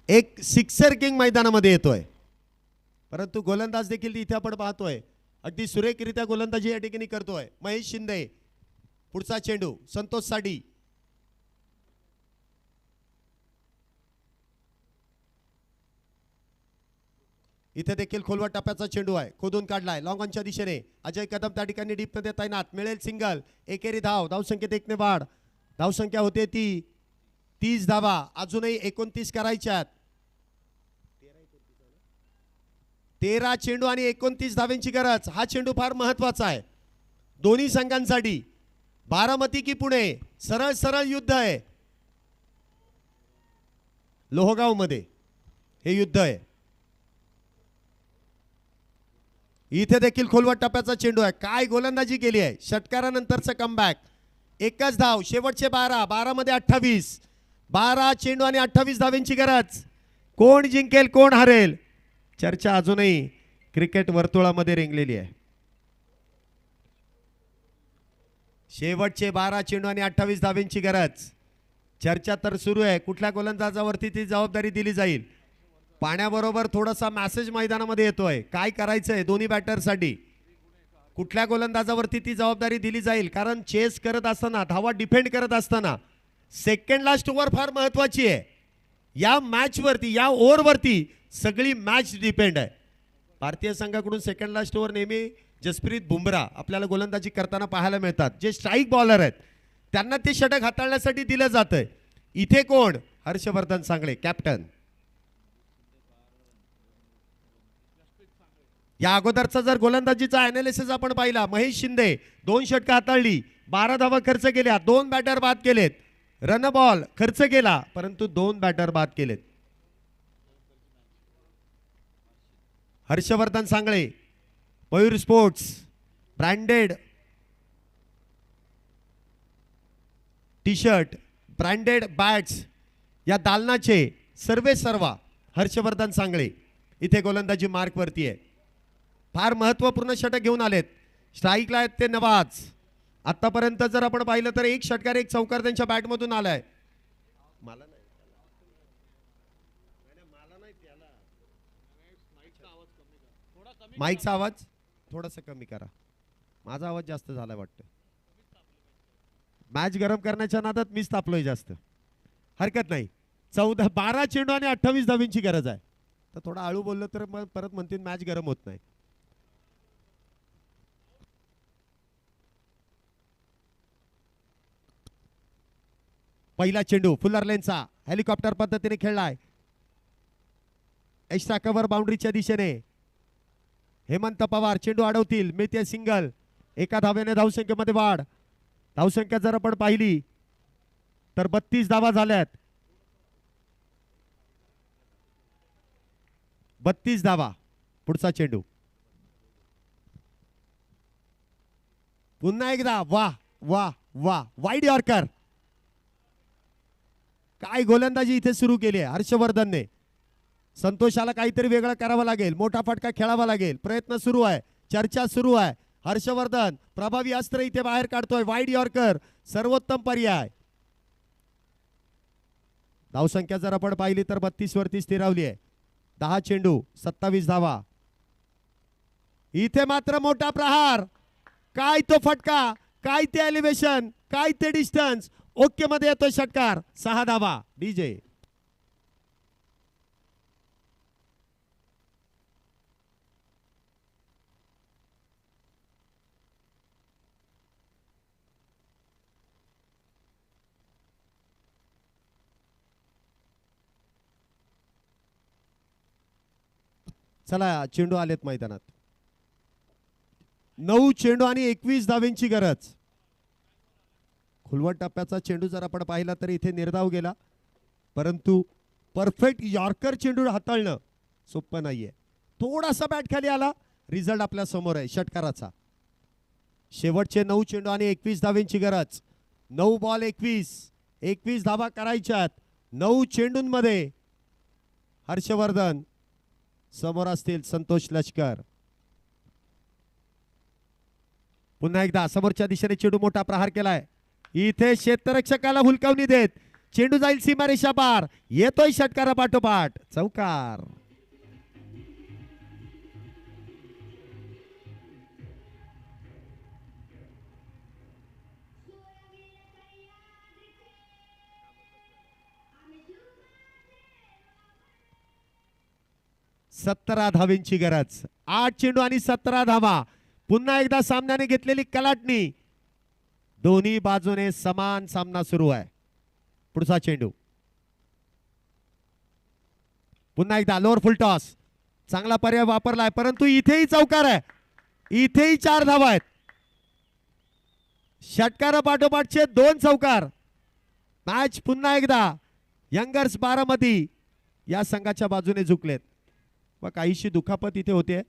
एक सिक्सर किंग मैदानामध्ये येतोय. परंतु गोलंदाज देखील इथे आपण पाहतोय अगदी सुरेखरित्या गोलंदाजी या ठिकाणी करतोय महेश शिंदे. पुढचा चेंडू संतोष साठी. इथे देखील खोलवर टप्प्याचा चेंडू आहे. खोदून काढलाय लॉंग ऑनच्या दिशेने. अजय कदम त्या ठिकाणी डीप मध्ये तैनात. मिळेल सिंगल. एकेरी धाव. धावसंख्येत 1 ने वाढ. धावसंख्या होते ती 30 धावा. अजूनही 29 करायच्यात. 13 चेंडू आणि 29 धावांची गरज. हा चेंडू फार महत्वाचा आहे दोन्ही संघांसाठी. बारामती की पुणे सरळ सरळ युद्ध आहे. लोहगाव मध्ये हे युद्ध आहे. इथे देखील खोलवट टप्प्याचा चेंडू आहे. काय गोलंदाजी केली आहे. षटकारानंतरचं कमबॅक. एकच धाव. शेवटचे 12 मध्ये 28. 12 चेंडू आणि 28 धावेंची गरज. कोण जिंकेल कोण हरेल चर्चा अजूनही क्रिकेट वर्तुळामध्ये रेंगलेली आहे. शेवटचे 12 चेंडू आणि 28 धावेंची गरज. चर्चा तर सुरू आहे. कुठल्या गोलंदाजावरती ती जबाबदारी दिली जाईल. पाण्याबरोबर थोडासा मॅसेज मैदानामध्ये येतोय. काय करायचंय दोन्ही बॅटरसाठी. कुठल्या गोलंदाजावरती ती जबाबदारी दिली जाईल. कारण चेस करत असताना धावा डिफेंड करत असताना सेकंड लास्ट ओव्हर फार महत्वाची आहे. या मॅचवरती या ओव्हरवरती सगळी मॅच डिपेंड आहे. भारतीय संघाकडून सेकंड लास्ट ओव्हर नेहमी जसप्रीत बुमराह आपल्याला गोलंदाजी करताना पाहायला मिळतात. जे स्ट्राईक बॉलर आहेत त्यांना ते षटक हाताळण्यासाठी दिलं जातंय. इथे कोण. हर्षवर्धन सांगळे कॅप्टन. या अगोदरचा जर गोलंदाजीचा अनालिसिस आपण पाहिला. महेश शिंदे 2 षटकं हाताळली. 12 धावा खर्च केल्या. 2 बॅटर बाद केलेत. रन बॉल खर्च केला परंतु 2 बॅटर बाद केलेत. Harshvardhan Sangle Mayur sports branded T shirt branded bats या दालनाचे सर्वे सर्वा हर्षवर्धन सांगळे इथे गोलंदाजी मार्क वरती आहे. फार महत्वपूर्ण षटक घेऊन आलेत. स्ट्राईकला आहेत ते नवाज. आतापर्यंत जर आपण पाहिलं तर 1 षटकार 1 चौकार त्यांच्या बॅटमधून आलाय. माईकचा आवाज थोडासा कमी करा. माझा आवाज जास्त झालाय वाटतं. मॅच गरम करण्याच्या नादात मीच तापलोय जास्त. हरकत नाही. 12 चेंडू आणि 28 धावींची गरज आहे. तर थोडा आळू बोललो तर मग परत म्हणतील मॅच गरम होत नाही. पहिला चेंडू फुल्लर लेनचा हेलिकॉप्टर पद्धतीने खेळलाय. एक्स्ट्रा कव्हर बाउंड्रीच्या दिशेने हेमंत पवार चेंडू अडवतील. मिळते सिंगल. एका धावेने धावसंख्येमध्ये वाढ. धावसंख्या जर आपण पाहिली तर 32 धावा झाल्यात. 32 धावा. पुढचा चेंडू पुन्हा एकदा. वाह वाह वाह. Wide yorker. काय गोलंदाजी इथे सुरू केली आहे हर्षवर्धनने. संतोषाला काहीतरी वेगळं करावं लागेल. मोठा फटका खेळावा लागेल. प्रयत्न सुरू आहे. चर्चा सुरू आहे. हर्षवर्धन प्रभावी अस्त्र इथे बाहेर काढतोय. वाईड यॉर्कर सर्वोत्तम पर्याय. धावसंख्या जर आपण पाहिली तर 32 वरती स्थिरावली आहे. 10 चेंडू 27 धावा. इथे मात्र मोठा प्रहार. काय तो फटका. काय ते एलिव्हेशन. काय ते डिस्टन्स. ओके मध्ये येतोय षटकार. 6 धावा. डीजे चला. चेंडू आलेत मैदानात. 9 चेंडू आणि 21 धावेंची गरज. खुलवट टप्प्याचा चेंडू जर आपण पाहिला तर इथे निर्धाव गेला परंतु परफेक्ट यॉर्कर चेंडू हाताळणं सोपं नाहीये. थोडासा बॅट खाली आला. रिझल्ट आपल्या समोर आहे षटकाराचा. शेवटचे 9 चेंडू आणि 21 धावेंची गरज. 9 बॉल 21 धावा करायच्यात. 9 चेंडूंमध्ये हर्षवर्धन समोर असतील संतोष लष्कर. पुन्हा एकदा समोरच्या दिशेने चेंडू मोठा प्रहार केलाय. इथे क्षेत्ररक्षकाला हुलकावणी देत चेंडू जाईल सीमारेषा पार. येतोय षटकारा पाठोपाठ चौकार. सतरा धावेंची गरज. 8 चेंडू आणि 17 धावा. पुन्हा एकदा सामन्याने घेतलेली कलाटणी. दोन्ही बाजूने समान सामना सुरू आहे. पुढचा चेंडू पुन्हा एकदा लोअर फुल टॉस. चांगला पर्याय वापरलाय परंतु इथेही चौकार आहे. इथेही 4 धावा आहेत. षटकार पाठोपाठचे 2 चौकार. मॅच पुन्हा एकदा यंगर्स बारामती या संघाच्या बाजूने झुकलेत व काहीशी दुखापत इथे होते.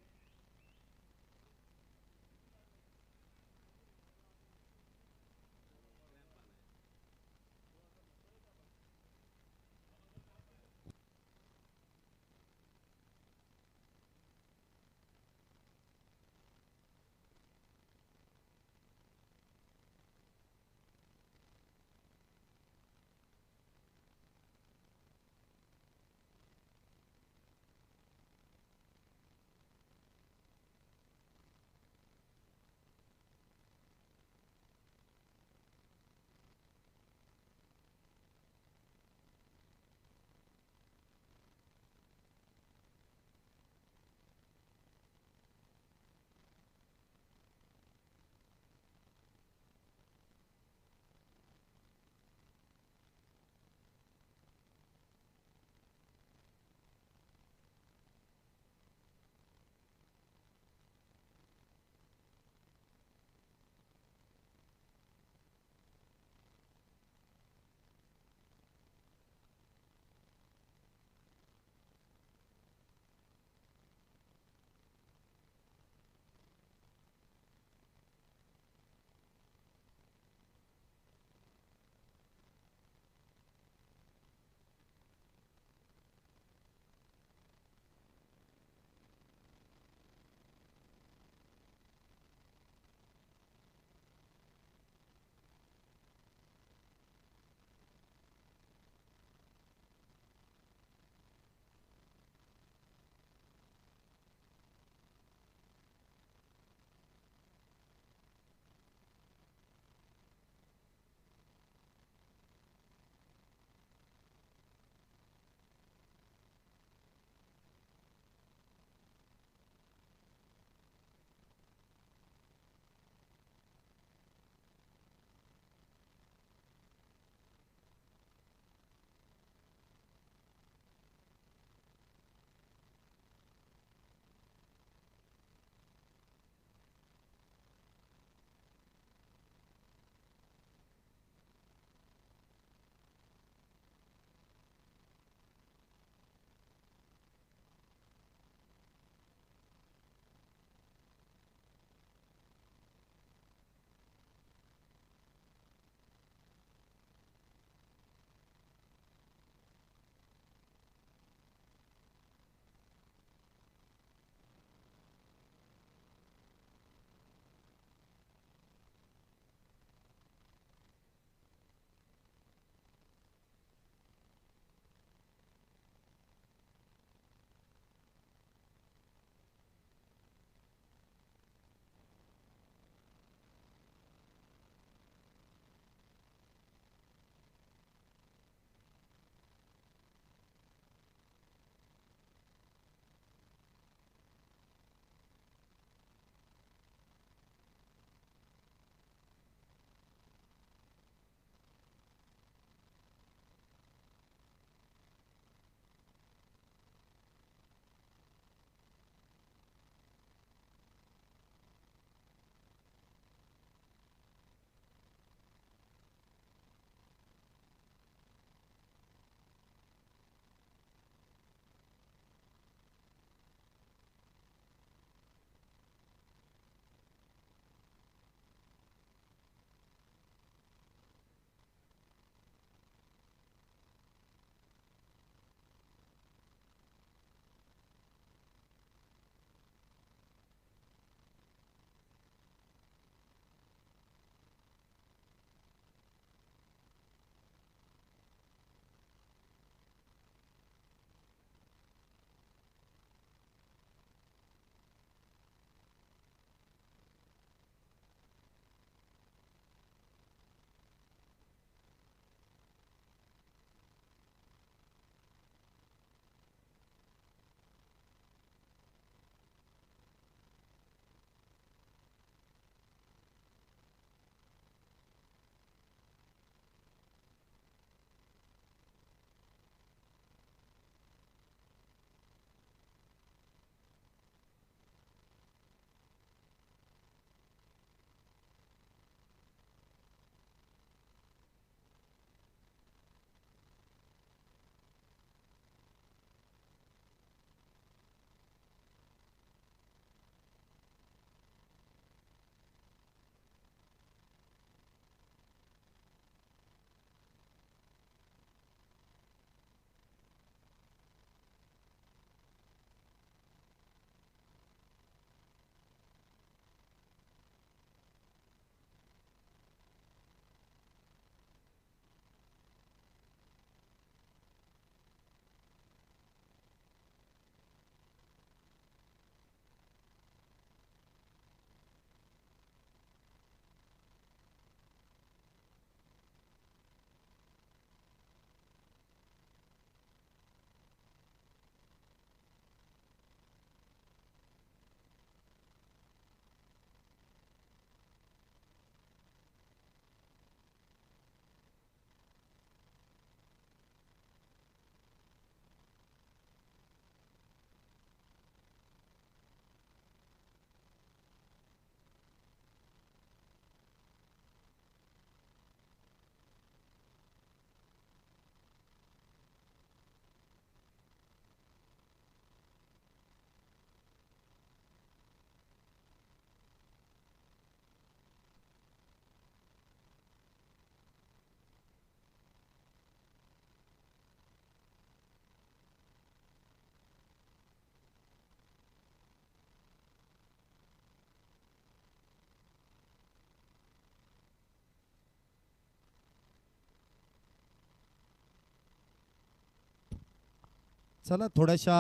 चला थोड्याशा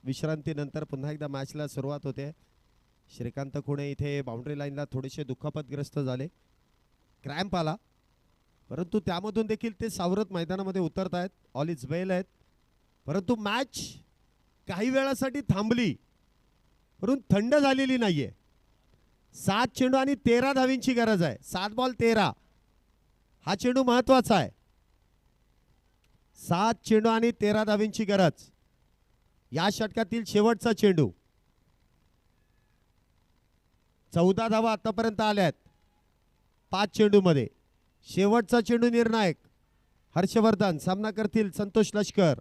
विश्रांतीनंतर पुन्हा एकदा मॅचला सुरुवात होते. श्रीकांत खुणे इथे बाउंड्री लाईनला थोडेसे दुखापतग्रस्त झाले, क्रॅम्प आला, परंतु त्यामधून देखील ते सावरत मैदानामध्ये उतरत आहेत. ऑल इज वेल आहेत. परंतु मॅच काही वेळासाठी थांबली, परंतु थंड झालेली नाहीये. 7 चेंडू आणि 13 धावींची गरज आहे. 7 बॉल 13 हा चेंडू महत्वाचा आहे. 7 चेंडू आणि 13 धावींची गरज. या षटकातील शेवटचा चेंडू. 14 धावा आतापर्यंत आल्यात 5 चेंडू मध्ये. शेवटचा चेंडू निर्णायक. हर्षवर्धन सामना करतील संतोष लष्कर.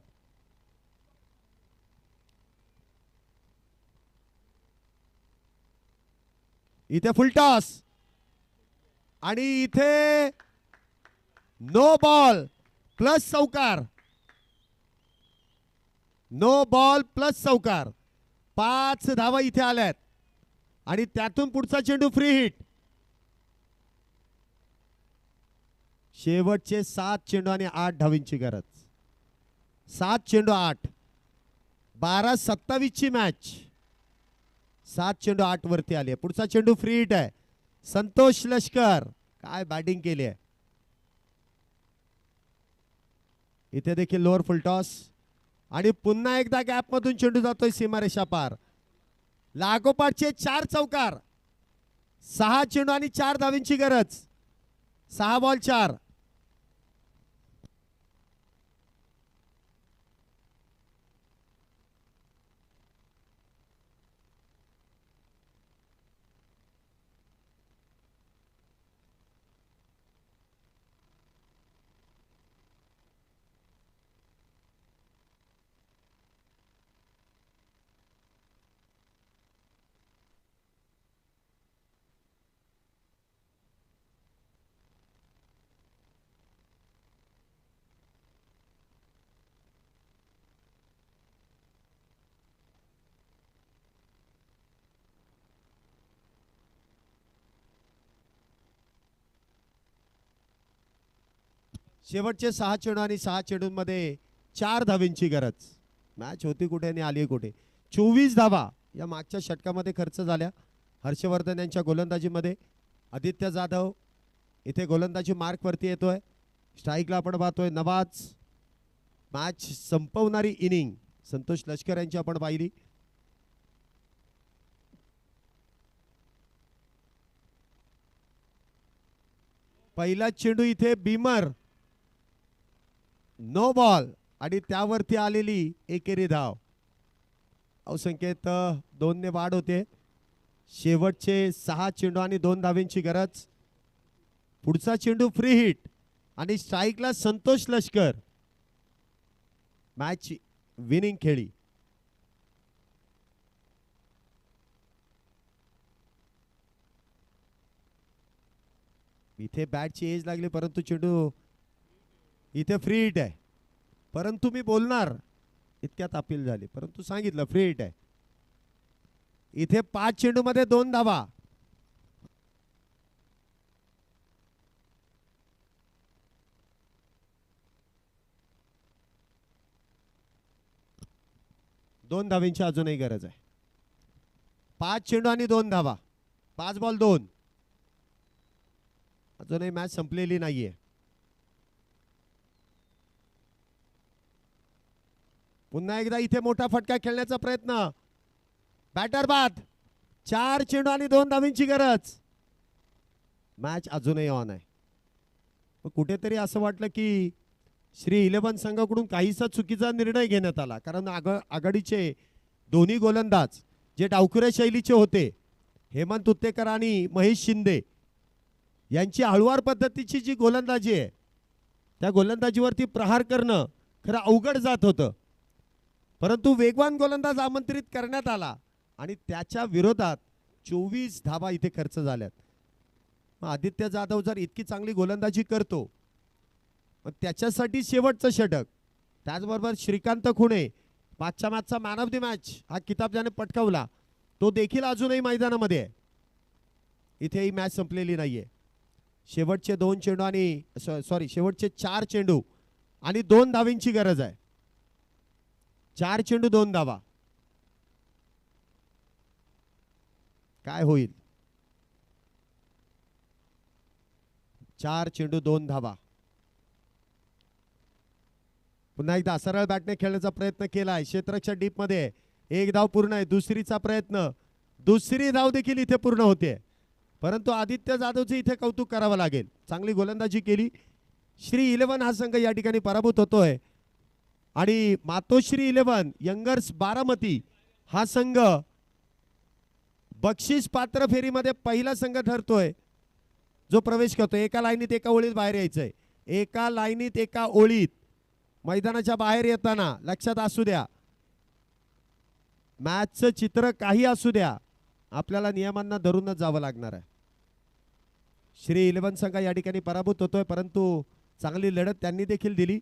इथे फुलटॉस आणि इथे नो बॉल प्लस चौकार. नो बॉल प्लस चौकार. 5 धावा इथे आल्यात आणि त्यातून पुढचा चेंडू फ्री हिट. शेवटचे 7 चेंडू आणि 8 धावींची गरज. 7 चेंडू 8. 12-27 ची मॅच. 7 चेंडू 8 वरती आली आहे. पुढचा चेंडू फ्री हिट आहे. संतोष लष्कर काय बॅटिंग केली आहे. इथे देखील लोअर फुलटॉस आणि पुन्हा एकदा गॅप मधून चेंडू जातोय सीमारेषा पार. लागोपाठचे 4 चौकार. 6 चेंडू आणि 4 धावींची गरज. 6 बॉल 4. शेवटचे 6 चेंडू आणि 6 चेंडूंमध्ये 4 धावींची गरज. मॅच होती कुठे आणि आली कुठे. 24 धावा या मागच्या षटकामध्ये खर्च झाल्या हर्षवर्धन यांच्या गोलंदाजीमध्ये. आदित्य जाधव इथे गोलंदाजी मार्क वरती येतोय. स्ट्राईकला आपण पाहतोय नवाज. मॅच संपवणारी इनिंग संतोष लष्कर यांची आपण पाहिली. पहिला चेंडू इथे बीमर. नो बॉल आणि त्यावरती आलेली एकेरी धाव. अवसंख्येत 2 ने वाढ होते. शेवटचे 6 चेंडू आणि 2 धावींची गरज. पुढचा चेंडू फ्री हिट आणि स्ट्राईकला संतोष लष्कर. मॅच विनिंग खेळी. इथे बॅटची एज लागली परंतु चेंडू इथे फ्री हिट आहे. परंतु मी बोलणार इतक्यात अपील झाली, परंतु सांगितलं फ्री हिट आहे. इथे 5 चेंडू मध्ये 2 धावा. दोन धावींची अजूनही गरज आहे. 5 चेंडू आणि 2 धावा. 5 बॉल 2. अजूनही मॅच संपलेली नाहीये. पुन्हा एकदा इथे मोठा फटका खेळण्याचा प्रयत्न. बॅटर बाद. 4 चेंडू आणि 2 धावींची गरज. मॅच अजूनही ऑन आहे. कुठेतरी असं वाटलं की श्री 11 संघाकडून काहीसा चुकीचा निर्णय घेण्यात आला, कारण आघाडीचे दोन्ही गोलंदाज जे डावखुऱ्या शैलीचे होते, हेमंत उत्तेकर आणि महेश शिंदे यांची हळुवार पद्धतीची जी गोलंदाजी आहे, त्या गोलंदाजीवरती प्रहार करणं खरं अवघड जात होतं. परंतु वेगवान गोलंदाज आमंत्रित करण्यात आला आणि त्याच्या विरोधात 24 धावा इथे खर्च झाल्यात. आदित्य जाधव जर इतकी चांगली गोलंदाजी करतो, मग त्याच्यासाठी शेवटचं षटक. त्याचबरोबर श्रीकांत खुणे मागच्या मॅचचा मॅन ऑफ द मॅच हा किताब ज्याने पटकावला, तो देखील अजूनही मैदानामध्ये आहे. इथे ही मॅच संपलेली नाहीये. शेवटचे 2 चेंडू आणि शेवटचे 4 चेंडू आणि 2 धावींची गरज आहे. 4 चेंडू 2 धावा. काय होईल? 4 चेंडू 2 धावा. पुन्हा एकदा सरळ बॅटने खेळण्याचा प्रयत्न केलाय क्षेत्ररक्षक डीप मध्ये. एक धाव पूर्ण आहे. दुसरीचा प्रयत्न, दुसरी धाव देखील इथे पूर्ण होते. परंतु आदित्य जाधवचे इथे कौतुक करावं लागेल. चांगली गोलंदाजी केली. श्री 11 हा संघ या ठिकाणी पराभूत होतोय आणि मातोश्री 11 यंगर्स बारामती हा संघ बक्षीस पात्र फेरीमध्ये पहिला संघ ठरतोय जो प्रवेश करतोय. एका लाईनीत एका ओळीत बाहेर यायचंय. एका लाईनीत एका ओळीत मैदानाच्या बाहेर येताना लक्षात असू द्या, मॅचचं चित्र काही असू द्या, आपल्याला नियमांना धरूनच जावं लागणार आहे. श्री 11 संघ या ठिकाणी पराभूत होतोय परंतु चांगली लढत त्यांनी देखील दिली.